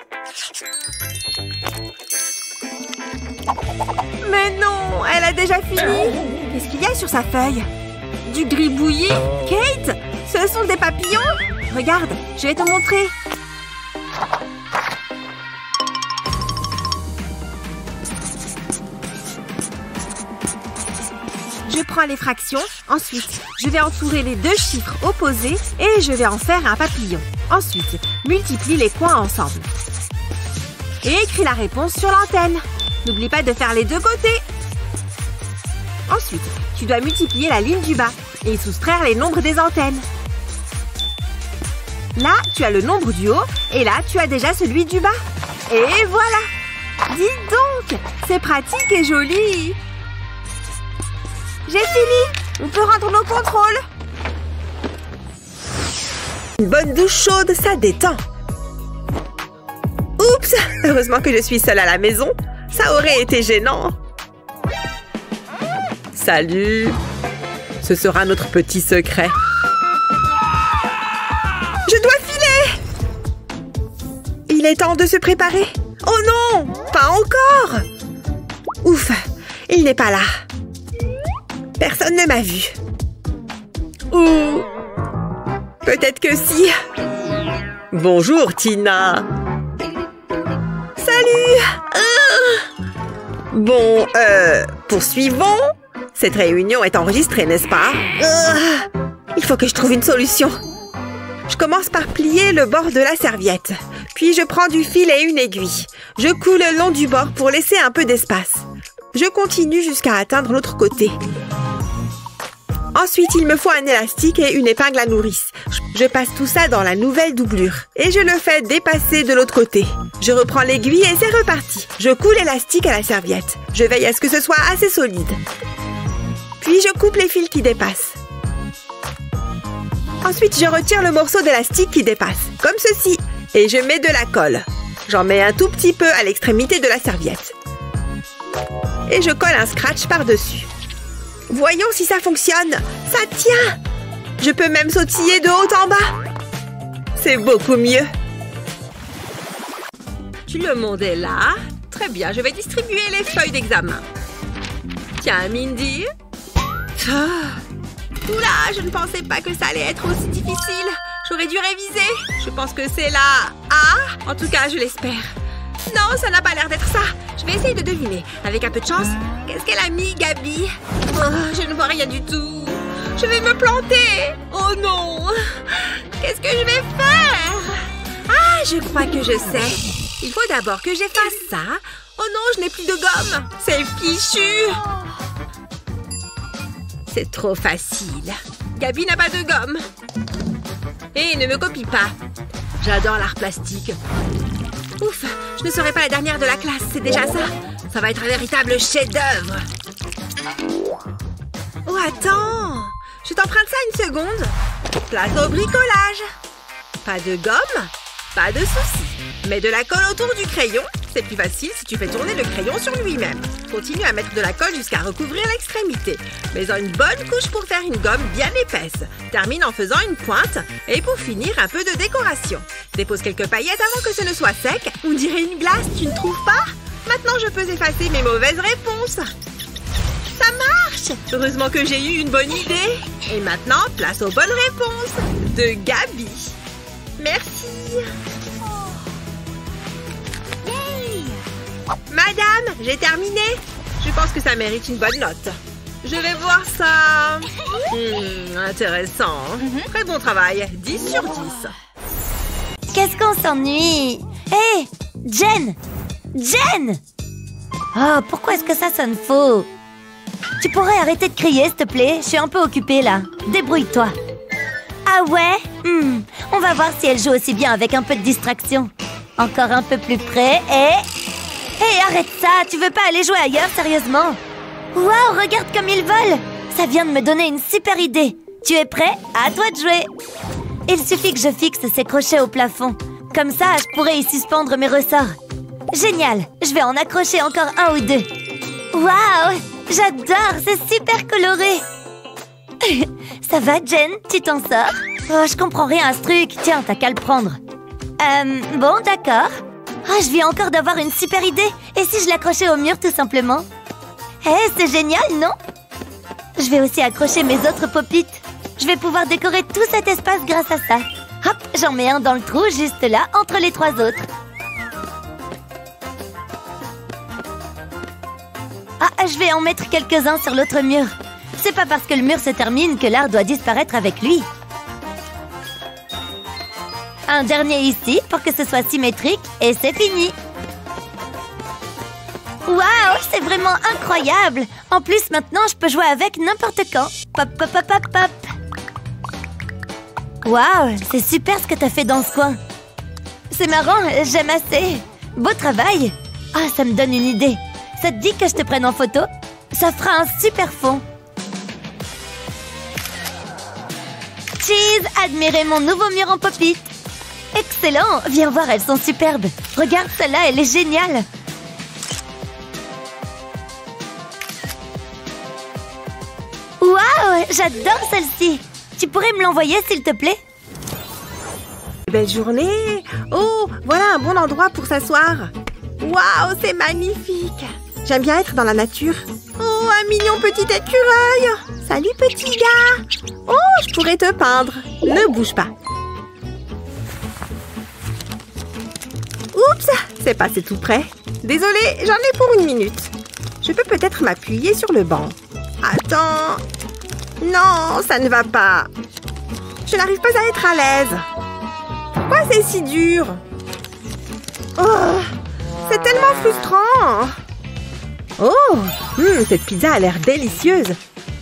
Mais non, elle a déjà fini. Qu'est-ce qu'il y a sur sa feuille? Du gribouillis? Kate, ce sont des papillons? Regarde, je vais te montrer. Je prends les fractions. Ensuite, je vais entourer les deux chiffres opposés et je vais en faire un papillon. Ensuite, multiplie les coins ensemble. Et écris la réponse sur l'antenne. N'oublie pas de faire les deux côtés. Ensuite, tu dois multiplier la ligne du bas et soustraire les nombres des antennes. Là, tu as le nombre du haut et là, tu as déjà celui du bas. Et voilà! Dis donc! C'est pratique et joli! J'ai fini! On peut rendre nos contrôles! Oh, c'est bon! Je vais pouvoir utiliser mon Une bonne douche chaude, ça détend. Oups! Heureusement que je suis seule à la maison. Ça aurait été gênant. Salut! Ce sera notre petit secret. Je dois filer! Il est temps de se préparer. Oh non! Pas encore! Ouf! Il n'est pas là. Personne ne m'a vu. Ou... peut-être que si. Bonjour, Tina. Salut! Bon, poursuivons. Cette réunion est enregistrée, n'est-ce pas? Il faut que je trouve une solution. Je commence par plier le bord de la serviette. Puis je prends du fil et une aiguille. Je coule le long du bord pour laisser un peu d'espace. Je continue jusqu'à atteindre l'autre côté. Ensuite, il me faut un élastique et une épingle à nourrice. Je passe tout ça dans la nouvelle doublure. Et je le fais dépasser de l'autre côté. Je reprends l'aiguille et c'est reparti. Je coule l'élastique à la serviette. Je veille à ce que ce soit assez solide. Puis je coupe les fils qui dépassent. Ensuite, je retire le morceau d'élastique qui dépasse, comme ceci. Et je mets de la colle. J'en mets un tout petit peu à l'extrémité de la serviette. Et je colle un scratch par-dessus. Voyons si ça fonctionne. Ça tient. Je peux même sautiller de haut en bas. C'est beaucoup mieux. Tout le monde est là. Très bien, je vais distribuer les feuilles d'examen. Tiens, Mindy. Oula, je ne pensais pas que ça allait être aussi difficile. J'aurais dû réviser. Je pense que c'est la A. En tout cas, je l'espère. Non, ça n'a pas l'air d'être ça. Je vais essayer de deviner. Avec un peu de chance, qu'est-ce qu'elle a mis, Gabi? Oh, je ne vois rien du tout. Je vais me planter. Oh non. Qu'est-ce que je vais faire? Ah, je crois que je sais. Il faut d'abord que j'efface ça. Oh non, je n'ai plus de gomme. C'est fichu. C'est trop facile. Gabi n'a pas de gomme. Et ne me copie pas. J'adore l'art plastique. Ouf, je ne serai pas la dernière de la classe, c'est déjà ça. Ça va être un véritable chef-d'œuvre. Oh, attends. Je t'emprunte ça une seconde. Place au bricolage. Pas de gomme, pas de souci. Mets de la colle autour du crayon. C'est plus facile si tu fais tourner le crayon sur lui-même. Continue à mettre de la colle jusqu'à recouvrir l'extrémité. Mets-en une bonne couche pour faire une gomme bien épaisse. Termine en faisant une pointe. Et pour finir, un peu de décoration. Dépose quelques paillettes avant que ce ne soit sec. On dirait une glace, tu ne trouves pas? Maintenant, je peux effacer mes mauvaises réponses. Ça marche! Heureusement que j'ai eu une bonne idée. Et maintenant, place aux bonnes réponses. De Gabi. Merci. Madame, j'ai terminé. Je pense que ça mérite une bonne note. Je vais voir ça. Intéressant. Très bon travail. 10 sur 10. Qu'est-ce qu'on s'ennuie? Hé, Jen! Jen! Oh, pourquoi est-ce que ça sonne faux? Tu pourrais arrêter de crier, s'il te plaît? Je suis un peu occupée, là. Débrouille-toi. Ah ouais? On va voir si elle joue aussi bien avec un peu de distraction. Encore un peu plus près et... Hé, arrête ça! Tu veux pas aller jouer ailleurs, sérieusement? Waouh, regarde comme ils volent! Ça vient de me donner une super idée. Tu es prêt? À toi de jouer! Il suffit que je fixe ces crochets au plafond. Comme ça, je pourrais y suspendre mes ressorts. Génial! Je vais en accrocher encore un ou deux. Waouh! J'adore! C'est super coloré! Ça va, Jen? Tu t'en sors? Oh, je comprends rien à ce truc. Tiens, t'as qu'à le prendre. Bon, d'accord. Oh, je viens encore d'avoir une super idée. Et si je l'accrochais au mur, tout simplement? C'est génial, non? Je vais aussi accrocher mes autres pop-it. Je vais pouvoir décorer tout cet espace grâce à ça. Hop, j'en mets un dans le trou, juste là, entre les trois autres. Ah, je vais en mettre quelques-uns sur l'autre mur. C'est pas parce que le mur se termine que l'art doit disparaître avec lui. Un dernier ici pour que ce soit symétrique et c'est fini. Waouh, c'est vraiment incroyable. En plus, maintenant, je peux jouer avec n'importe quand. Pop, pop, pop, pop, pop. Waouh, c'est super ce que t'as fait dans ce coin. C'est marrant, j'aime assez. Beau travail. Ah, ça me donne une idée. Ça te dit que je te prenne en photo? Ça fera un super fond. Cheese, admirez mon nouveau mur en pop-it. Excellent, viens voir, elles sont superbes. Regarde celle-là, elle est géniale. Waouh, j'adore celle-ci. Tu pourrais me l'envoyer, s'il te plaît? Belle journée. Oh, voilà un bon endroit pour s'asseoir. Waouh, c'est magnifique. J'aime bien être dans la nature. Oh, un mignon petit écureuil. Salut, petit gars. Oh, je pourrais te peindre. Ne bouge pas. Oups, c'est passé tout près. Désolée, j'en ai pour 1 minute. Je peux peut-être m'appuyer sur le banc. Attends. Non, ça ne va pas. Je n'arrive pas à être à l'aise. Pourquoi c'est si dur? Oh, c'est tellement frustrant. Oh, cette pizza a l'air délicieuse.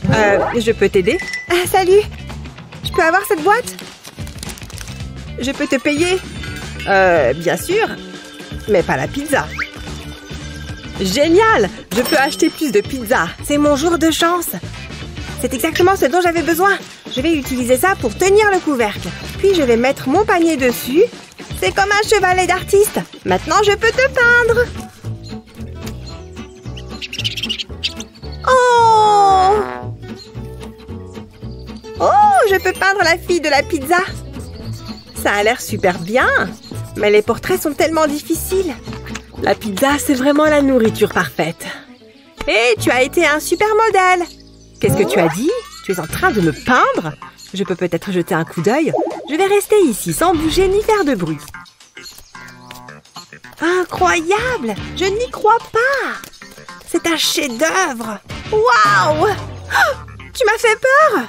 Je peux t'aider? Salut. Je peux avoir cette boîte? Je peux te payer? Bien sûr. Mais pas la pizza. Génial! Je peux acheter plus de pizza. C'est mon jour de chance. C'est exactement ce dont j'avais besoin. Je vais utiliser ça pour tenir le couvercle. Puis je vais mettre mon panier dessus. C'est comme un chevalet d'artiste. Maintenant, je peux te peindre. Oh! Oh, je peux peindre la fille de la pizza. Ça a l'air super bien. Mais les portraits sont tellement difficiles. La pizza, c'est vraiment la nourriture parfaite. Hé, tu as été un super modèle. Qu'est-ce que tu as dit? Tu es en train de me peindre? Je peux peut-être jeter un coup d'œil. Je vais rester ici sans bouger ni faire de bruit. Incroyable! Je n'y crois pas! C'est un chef-d'œuvre! Waouh! Oh, tu m'as fait peur!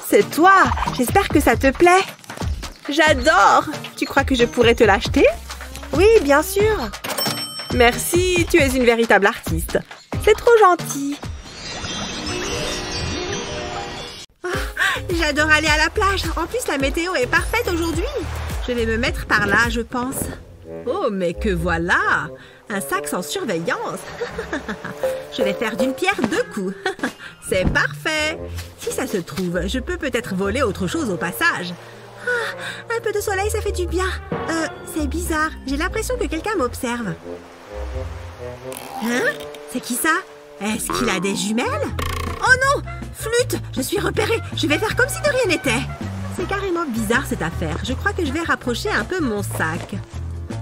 C'est toi! J'espère que ça te plaît. J'adore! Tu crois que je pourrais te l'acheter? Oui, bien sûr. Merci, tu es une véritable artiste. C'est trop gentil. Oh, j'adore aller à la plage. En plus, la météo est parfaite aujourd'hui. Je vais me mettre par là, je pense. Oh, mais que voilà! Un sac sans surveillance. Je vais faire d'une pierre 2 coups. C'est parfait. Si ça se trouve, je peux peut-être voler autre chose au passage. Ah, un peu de soleil, ça fait du bien. C'est bizarre. J'ai l'impression que quelqu'un m'observe. Hein? C'est qui ça? Est-ce qu'il a des jumelles? Oh non! Flûte! Je suis repérée. Je vais faire comme si de rien n'était. C'est carrément bizarre cette affaire. Je crois que je vais rapprocher un peu mon sac.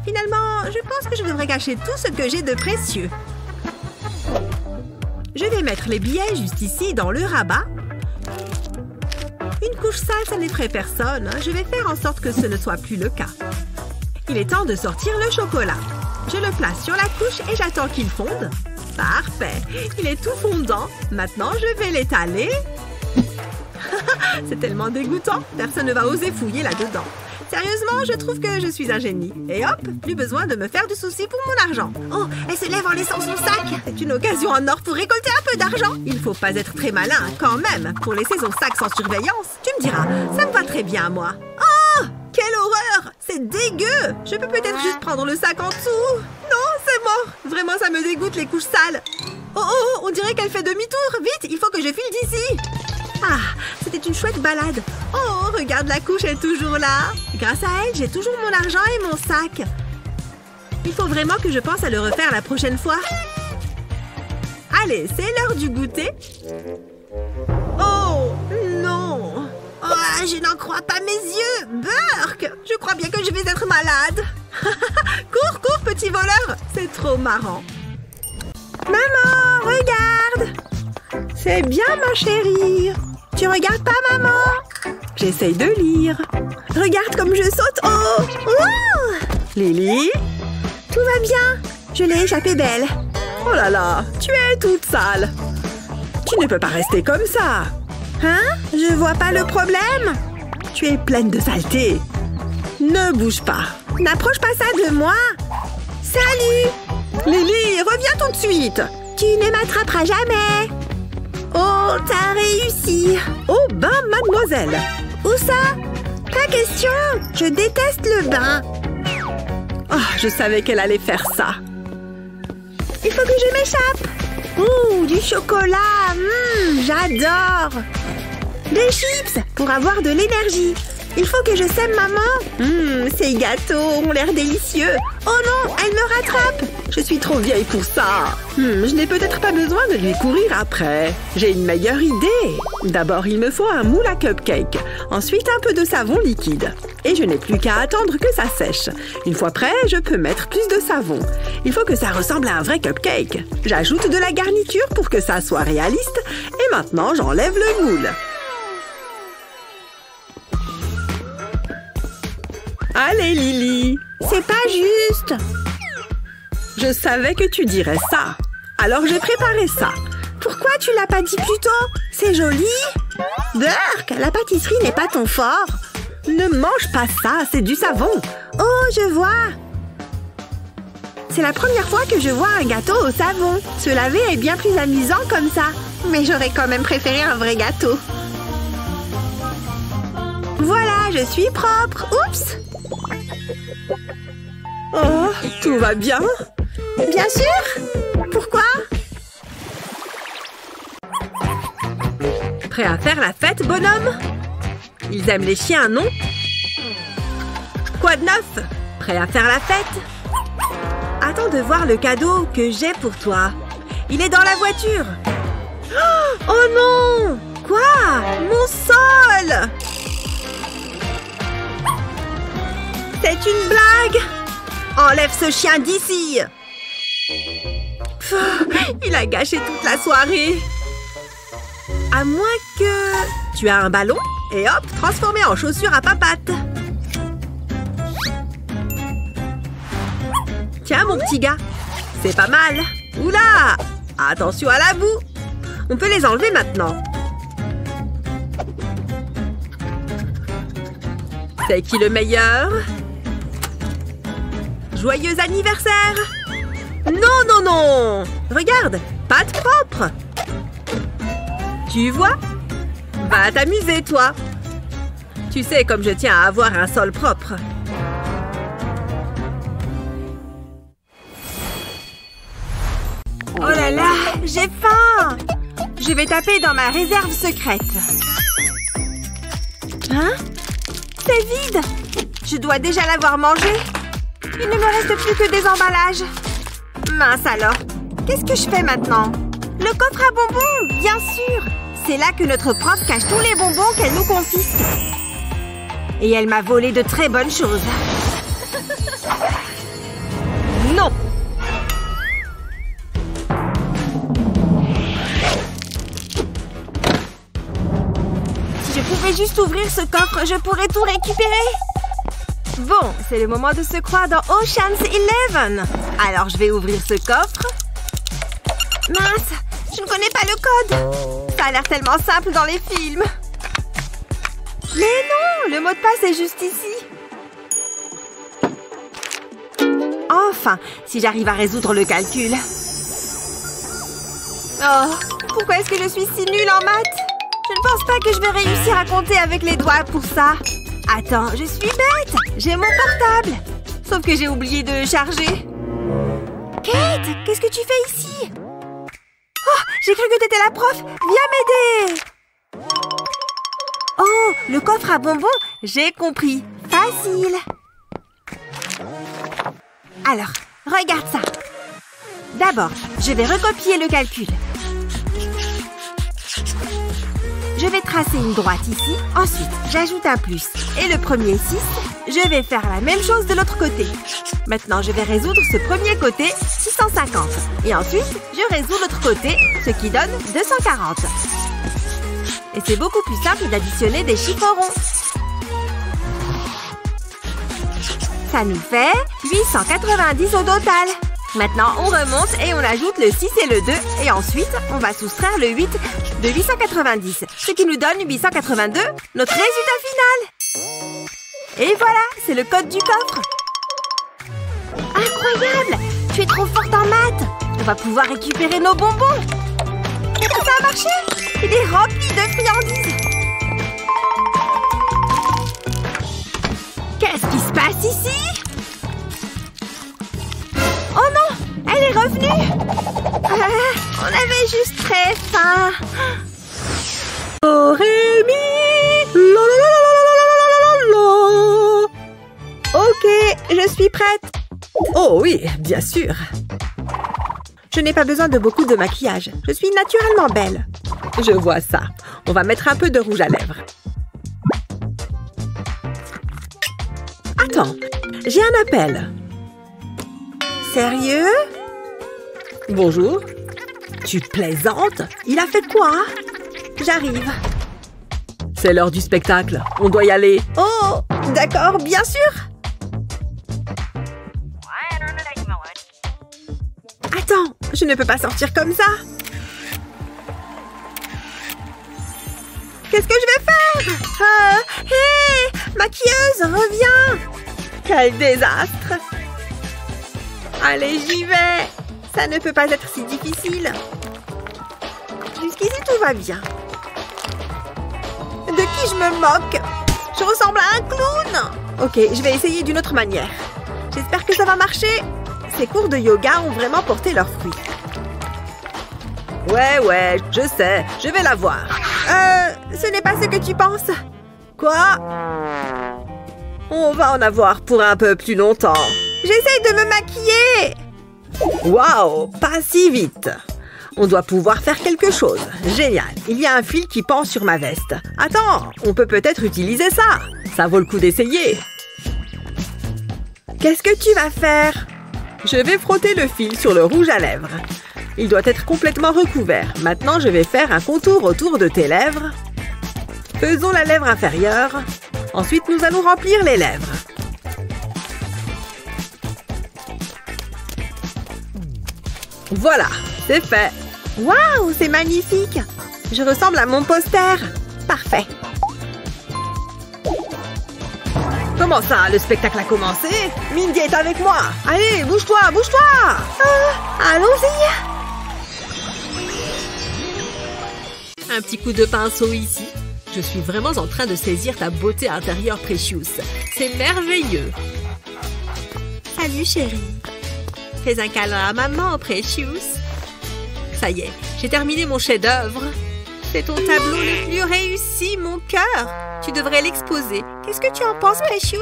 Finalement, je pense que je devrais cacher tout ce que j'ai de précieux. Je vais mettre les billets juste ici, dans le rabat. Une couche sale, ça n'effraie personne. Je vais faire en sorte que ce ne soit plus le cas. Il est temps de sortir le chocolat. Je le place sur la couche et j'attends qu'il fonde. Parfait. Il est tout fondant. Maintenant, je vais l'étaler. C'est tellement dégoûtant. Personne ne va oser fouiller là-dedans. Sérieusement, je trouve que je suis un génie. Et hop, plus besoin de me faire de soucis pour mon argent. Oh, elle se lève en laissant son sac. C'est une occasion en or pour récolter un peu d'argent. Il faut pas être très malin, quand même, pour laisser son sac sans surveillance. Tu me diras, ça me va très bien, moi. Oh, quelle horreur! C'est dégueu! Je peux peut-être juste prendre le sac en dessous. Non, c'est mort. Vraiment, ça me dégoûte, les couches sales. Oh, oh, on dirait qu'elle fait demi-tour. Vite, il faut que je file d'ici. Ah, c'était une chouette balade. Oh, regarde, la couche est toujours là. Grâce à elle, j'ai toujours mon argent et mon sac. Il faut vraiment que je pense à le refaire la prochaine fois. Allez, c'est l'heure du goûter. Oh, non. Oh, je n'en crois pas mes yeux. Burk, je crois bien que je vais être malade. Cours, cours, petit voleur. C'est trop marrant. Maman, regarde. C'est bien, ma chérie. Tu regardes pas, maman? J'essaye de lire. Regarde comme je saute. Oh! Wow! Lily? Tout va bien. Je l'ai échappé belle. Oh là là, tu es toute sale. Tu ne peux pas rester comme ça. Hein? Je vois pas le problème. Tu es pleine de saleté. Ne bouge pas. N'approche pas ça de moi. Salut! Lily, reviens tout de suite. Tu ne m'attraperas jamais. Oh, t'as réussi. Oh, ben, mademoiselle. Où ça? Pas question. Je déteste le bain. Oh, je savais qu'elle allait faire ça. Il faut que je m'échappe. Ouh, du chocolat. J'adore. Des chips pour avoir de l'énergie. Il faut que je sème maman. Ces gâteaux ont l'air délicieux. Oh non, elle me rattrape. Je suis trop vieille pour ça. Je n'ai peut-être pas besoin de lui courir après. J'ai une meilleure idée. D'abord, il me faut un moule à cupcake. Ensuite, un peu de savon liquide. Et je n'ai plus qu'à attendre que ça sèche. Une fois prêt, je peux mettre plus de savon. Il faut que ça ressemble à un vrai cupcake. J'ajoute de la garniture pour que ça soit réaliste. Et maintenant, j'enlève le moule. Allez, Lily. C'est pas juste. Je savais que tu dirais ça. Alors j'ai préparé ça. Pourquoi tu l'as pas dit plus tôt? C'est joli. Burk, la pâtisserie n'est pas ton fort. Ne mange pas ça, c'est du savon. Oh, je vois. C'est la première fois que je vois un gâteau au savon. Se laver est bien plus amusant comme ça. Mais j'aurais quand même préféré un vrai gâteau. Voilà, je suis propre. Oups! Oh, tout va bien? Bien sûr! Pourquoi? Prêt à faire la fête, bonhomme? Ils aiment les chiens, non? Quoi de neuf? Prêt à faire la fête? Attends de voir le cadeau que j'ai pour toi. Il est dans la voiture. Oh non! Quoi? Mon sol! C'est une blague! Enlève ce chien d'ici! Il a gâché toute la soirée. À moins que... Tu as un ballon et hop, transformé en chaussure à papates. Tiens, mon petit gars. C'est pas mal. Oula! Attention à la boue. On peut les enlever maintenant. C'est qui le meilleur? Joyeux anniversaire! Non, non, non! Regarde, pâte propre! Tu vois? Va t'amuser, toi! Tu sais comme je tiens à avoir un sol propre. Oh là là, j'ai faim! Je vais taper dans ma réserve secrète. Hein? C'est vide! Je dois déjà l'avoir mangé. Il ne me reste plus que des emballages. Mince alors. Qu'est-ce que je fais maintenant? Le coffre à bonbons, bien sûr. C'est là que notre prof cache tous les bonbons qu'elle nous confisque. Et elle m'a volé de très bonnes choses. Non! Si je pouvais juste ouvrir ce coffre, je pourrais tout récupérer. Bon, c'est le moment de se croire dans Ocean's 11. Alors, je vais ouvrir ce coffre. Mince, je ne connais pas le code. Ça a l'air tellement simple dans les films. Mais non, le mot de passe est juste ici. Enfin, si j'arrive à résoudre le calcul. Oh, pourquoi est-ce que je suis si nulle en maths? Je ne pense pas que je vais réussir à compter avec les doigts pour ça. Attends, je suis bête! J'ai mon portable! Sauf que j'ai oublié de charger. Kate, qu'est-ce que tu fais ici? Oh, j'ai cru que t'étais la prof! Viens m'aider! Oh, le coffre à bonbons, j'ai compris. Facile! Alors, regarde ça. D'abord, je vais recopier le calcul. Je vais tracer une droite ici. Ensuite, j'ajoute un plus. Et le premier 6, je vais faire la même chose de l'autre côté. Maintenant, je vais résoudre ce premier côté, 650. Et ensuite, je résous l'autre côté, ce qui donne 240. Et c'est beaucoup plus simple d'additionner des chiffres ronds. Ça nous fait 890 au total. Maintenant, on remonte et on ajoute le 6 et le 2. Et ensuite, on va soustraire le 8 de 890. Ce qui nous donne 882, notre résultat final. Et voilà, c'est le code du coffre. Incroyable! Tu es trop forte en maths. On va pouvoir récupérer nos bonbons. Ça a marché! Il est rempli de friandises. Qu'est-ce qui se passe ici? Oh non! Elle est revenue! On avait juste très faim. Oh, Rémi! Je suis prête. Oh oui, bien sûr. Je n'ai pas besoin de beaucoup de maquillage. Je suis naturellement belle. Je vois ça. On va mettre un peu de rouge à lèvres. Attends, j'ai un appel. Sérieux? Bonjour. Tu plaisantes? Il a fait quoi? J'arrive. C'est l'heure du spectacle. On doit y aller. Oh, d'accord, bien sûr. Attends, je ne peux pas sortir comme ça. Qu'est-ce que je vais faire? Hé, maquilleuse, reviens. Quel désastre. Allez, j'y vais. Ça ne peut pas être si difficile. Jusqu'ici, tout va bien. De qui je me moque? Je ressemble à un clown. Ok, je vais essayer d'une autre manière. J'espère que ça va marcher. Ces cours de yoga ont vraiment porté leurs fruits. Ouais, je sais. Je vais la voir. Ce n'est pas ce que tu penses. Quoi? On va en avoir pour un peu plus longtemps. J'essaye de me maquiller. Waouh, pas si vite. On doit pouvoir faire quelque chose. Génial. Il y a un fil qui pend sur ma veste. Attends, on peut peut-être utiliser ça. Ça vaut le coup d'essayer. Qu'est-ce que tu vas faire? Je vais frotter le fil sur le rouge à lèvres. Il doit être complètement recouvert. Maintenant, je vais faire un contour autour de tes lèvres. Faisons la lèvre inférieure. Ensuite, nous allons remplir les lèvres. Voilà, c'est fait. Waouh, c'est magnifique. Je ressemble à mon poster. Parfait. Comment ça, le spectacle a commencé? Mindy est avec moi. Allez, bouge-toi, bouge-toi. Allons-y. Un petit coup de pinceau ici. Je suis vraiment en train de saisir ta beauté intérieure, Precious. C'est merveilleux. Salut, chérie. Fais un câlin à maman, Precious. Ça y est, j'ai terminé mon chef-d'œuvre. C'est ton tableau le plus réussi, mon cœur. Tu devrais l'exposer. Qu'est-ce que tu en penses, Precious?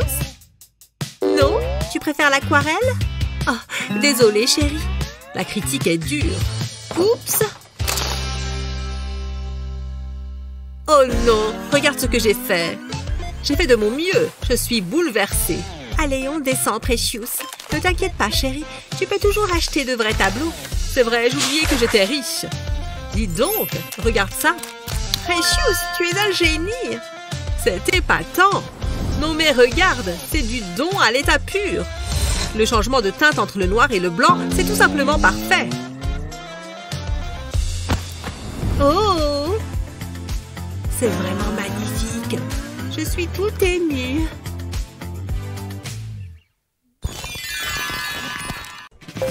Non? Tu préfères l'aquarelle? Oh, désolée, chérie. La critique est dure. Oups! Oh non! Regarde ce que j'ai fait. J'ai fait de mon mieux. Je suis bouleversée. Allez, on descend, Precious. Ne t'inquiète pas, chérie. Tu peux toujours acheter de vrais tableaux. C'est vrai, j'oubliais que j'étais riche. Dis donc, regarde ça. Precious, tu es un génie. C'est épatant. Non mais regarde, c'est du don à l'état pur. Le changement de teinte entre le noir et le blanc, c'est tout simplement parfait. Oh! C'est vraiment magnifique. Je suis toute émue.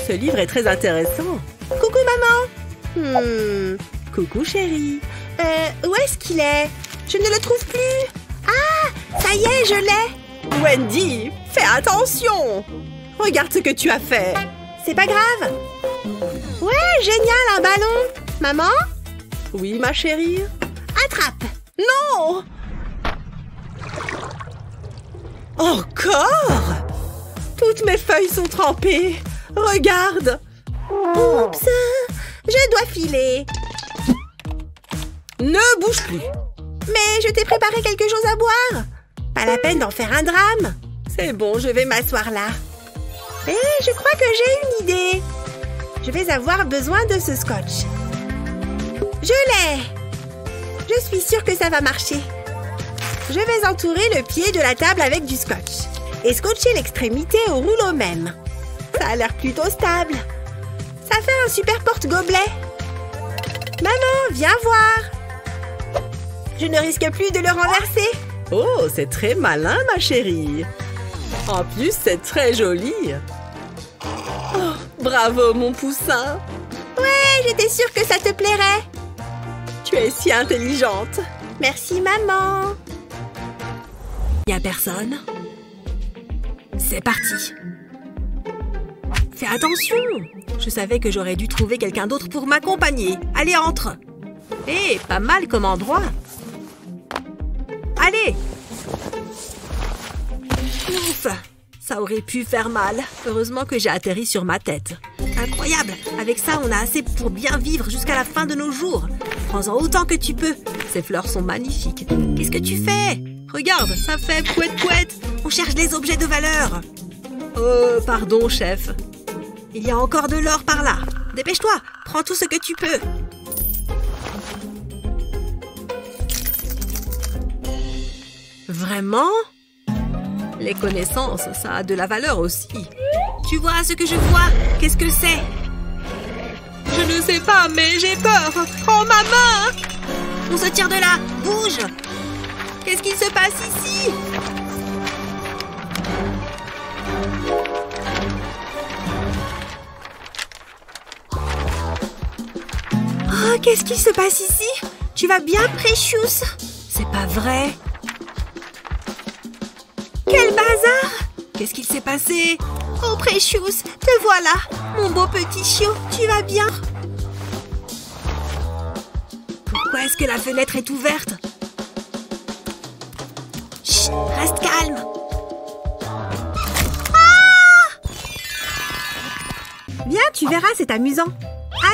Ce livre est très intéressant. Coucou, maman. Coucou, chérie. Où est-ce qu'il est? Je ne le trouve plus. Ah, ça y est, je l'ai. Wendy, fais attention. Regarde ce que tu as fait. C'est pas grave. Ouais, génial, un ballon. Maman? Oui, ma chérie. Attrape. Non! Encore? Toutes mes feuilles sont trempées. Regarde. Oups, je dois filer. Ne bouge plus. Mais je t'ai préparé quelque chose à boire. Pas la peine d'en faire un drame. C'est bon, je vais m'asseoir là. Je crois que j'ai une idée. Je vais avoir besoin de ce scotch. Je l'ai. Je suis sûre que ça va marcher. Je vais entourer le pied de la table avec du scotch et scotcher l'extrémité au rouleau même. Ça a l'air plutôt stable. Ça fait un super porte-gobelet. Maman, viens voir. Je ne risque plus de le renverser. Oh, c'est très malin, ma chérie. En plus, c'est très joli. Oh, bravo, mon poussin. Ouais, j'étais sûre que ça te plairait. Tu es si intelligente. Merci, maman. Il n'y a personne. C'est parti. Fais attention. Je savais que j'aurais dû trouver quelqu'un d'autre pour m'accompagner. Allez, entre. Hé, pas mal comme endroit. Allez. Ouf, Ça aurait pu faire mal. Heureusement que j'ai atterri sur ma tête. Incroyable! Avec ça, on a assez pour bien vivre jusqu'à la fin de nos jours. Prends-en autant que tu peux. Ces fleurs sont magnifiques. Qu'est-ce que tu fais? Regarde, ça fait pouette-pouette. On cherche des objets de valeur. Oh, pardon, chef. Il y a encore de l'or par là. Dépêche-toi, prends tout ce que tu peux. Vraiment? Les connaissances, ça a de la valeur aussi. Tu vois ce que je vois? Qu'est-ce que c'est? Je ne sais pas, mais j'ai peur. Prends ma main! On se tire de là! Bouge! Qu'est-ce qu'il se passe ici? Oh, qu'est-ce qui se passe ici? Tu vas bien, Precious? C'est pas vrai. Quel bazar! Qu'est-ce qu'il s'est passé? Oh, Precious, te voilà! Mon beau petit chiot, tu vas bien? Pourquoi est-ce que la fenêtre est ouverte? Chut, reste calme! Ah! Viens, tu verras, c'est amusant.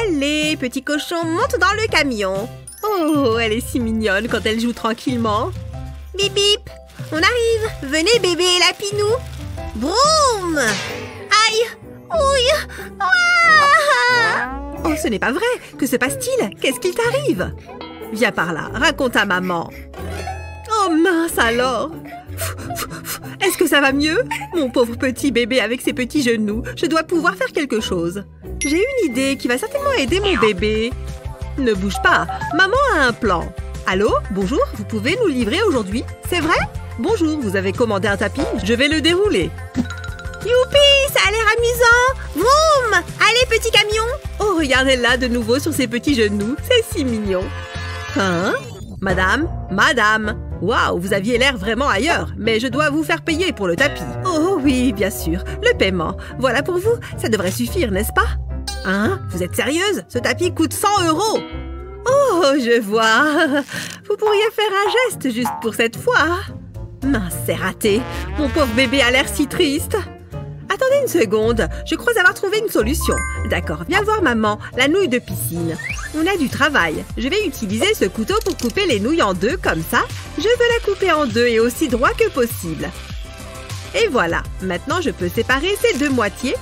Allez, petit cochon, monte dans le camion. Oh, elle est si mignonne quand elle joue tranquillement. Bip bip! On arrive! Venez, bébé Lapinou! Broum! Aïe! Ouille! Ah! Oh, ce n'est pas vrai! Que se passe-t-il? Qu'est-ce qu'il t'arrive? Viens par là, raconte à maman. Oh mince alors! Est-ce que ça va mieux? Mon pauvre petit bébé avec ses petits genoux, je dois pouvoir faire quelque chose. J'ai une idée qui va certainement aider mon bébé. Ne bouge pas, maman a un plan. Allô? Bonjour, vous pouvez nous livrer aujourd'hui? C'est vrai? Bonjour, vous avez commandé un tapis? Je vais le dérouler. Youpi, ça a l'air amusant! Vroom! Allez, petit camion! Oh, regardez-la de nouveau sur ses petits genoux. C'est si mignon. Hein? Madame? Madame! Waouh, vous aviez l'air vraiment ailleurs. Mais je dois vous faire payer pour le tapis. Oh oui, bien sûr. Le paiement. Voilà pour vous. Ça devrait suffire, n'est-ce pas? Hein? Vous êtes sérieuse? Ce tapis coûte 100 €. Oh, je vois. Vous pourriez faire un geste juste pour cette fois. Mince, c'est raté. Mon pauvre bébé a l'air si triste. Attendez une seconde. Je crois avoir trouvé une solution. D'accord, viens voir maman. La nouille de piscine. On a du travail. Je vais utiliser ce couteau pour couper les nouilles en deux, comme ça. Je veux la couper en deux et aussi droit que possible. Et voilà. Maintenant, je peux séparer ces deux moitiés.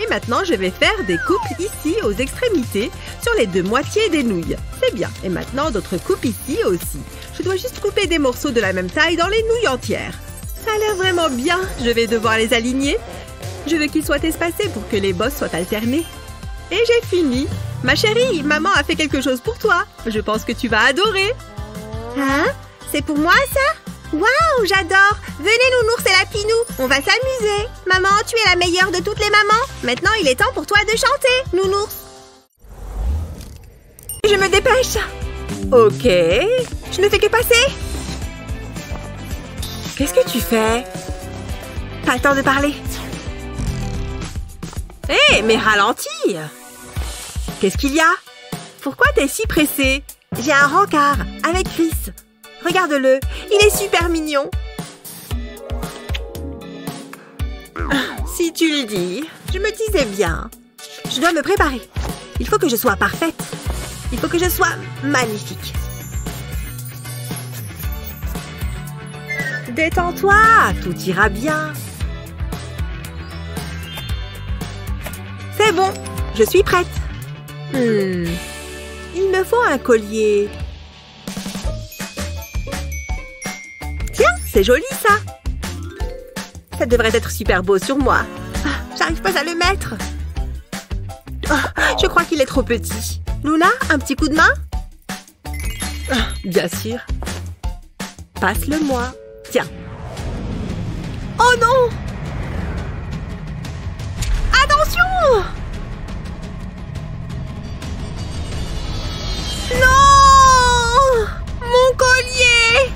Et maintenant, je vais faire des coupes ici, aux extrémités, sur les deux moitiés des nouilles. C'est bien. Et maintenant, d'autres coupes ici aussi. Je dois juste couper des morceaux de la même taille dans les nouilles entières. Ça a l'air vraiment bien. Je vais devoir les aligner. Je veux qu'ils soient espacés pour que les bosses soient alternées. Et j'ai fini. Ma chérie, maman a fait quelque chose pour toi. Je pense que tu vas adorer. Hein? C'est pour moi, ça? Waouh, j'adore! Venez, Nounours et Lapinou, on va s'amuser. Maman, tu es la meilleure de toutes les mamans. Maintenant, il est temps pour toi de chanter, Nounours. Je me dépêche. Ok, je ne fais que passer. Qu'est-ce que tu fais? Pas le temps de parler. Hé, mais ralentis! Qu'est-ce qu'il y a? Pourquoi t'es si pressée? J'ai un rencard avec Chris. Regarde-le, il est super mignon. Si tu le dis, je me disais bien. Je dois me préparer. Il faut que je sois parfaite. Il faut que je sois magnifique. Détends-toi, tout ira bien. C'est bon, je suis prête. Il me faut un collier. Tiens, c'est joli ça. Ça devrait être super beau sur moi. J'arrive pas à le mettre. Oh, je crois qu'il est trop petit. Luna, un petit coup de main? Bien sûr. Passe-le-moi. Tiens. Oh non! Attention! Non! Mon collier!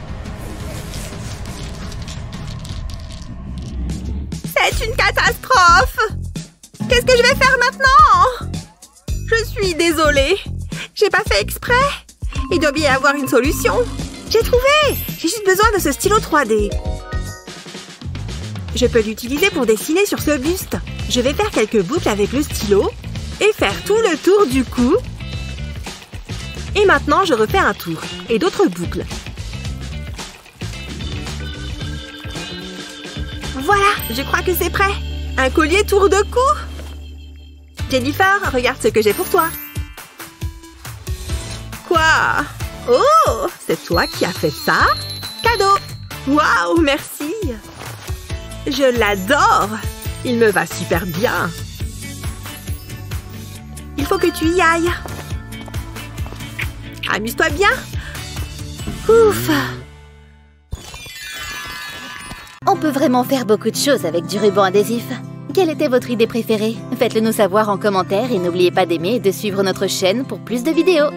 C'est une catastrophe! Qu'est-ce que je vais faire maintenant? Je suis désolée. J'ai pas fait exprès. Il doit bien y avoir une solution. J'ai trouvé! J'ai juste besoin de ce stylo 3D. Je peux l'utiliser pour dessiner sur ce buste. Je vais faire quelques boucles avec le stylo et faire tout le tour du cou. Et maintenant, je refais un tour et d'autres boucles. Voilà, je crois que c'est prêt. Un collier tour de cou. Jennifer, regarde ce que j'ai pour toi. Quoi? Oh, c'est toi qui as fait ça? Cadeau! Waouh, merci! Je l'adore! Il me va super bien. Il faut que tu y ailles. Amuse-toi bien. Ouf! On peut vraiment faire beaucoup de choses avec du ruban adhésif. Quelle était votre idée préférée? Faites-le nous savoir en commentaire et n'oubliez pas d'aimer et de suivre notre chaîne pour plus de vidéos.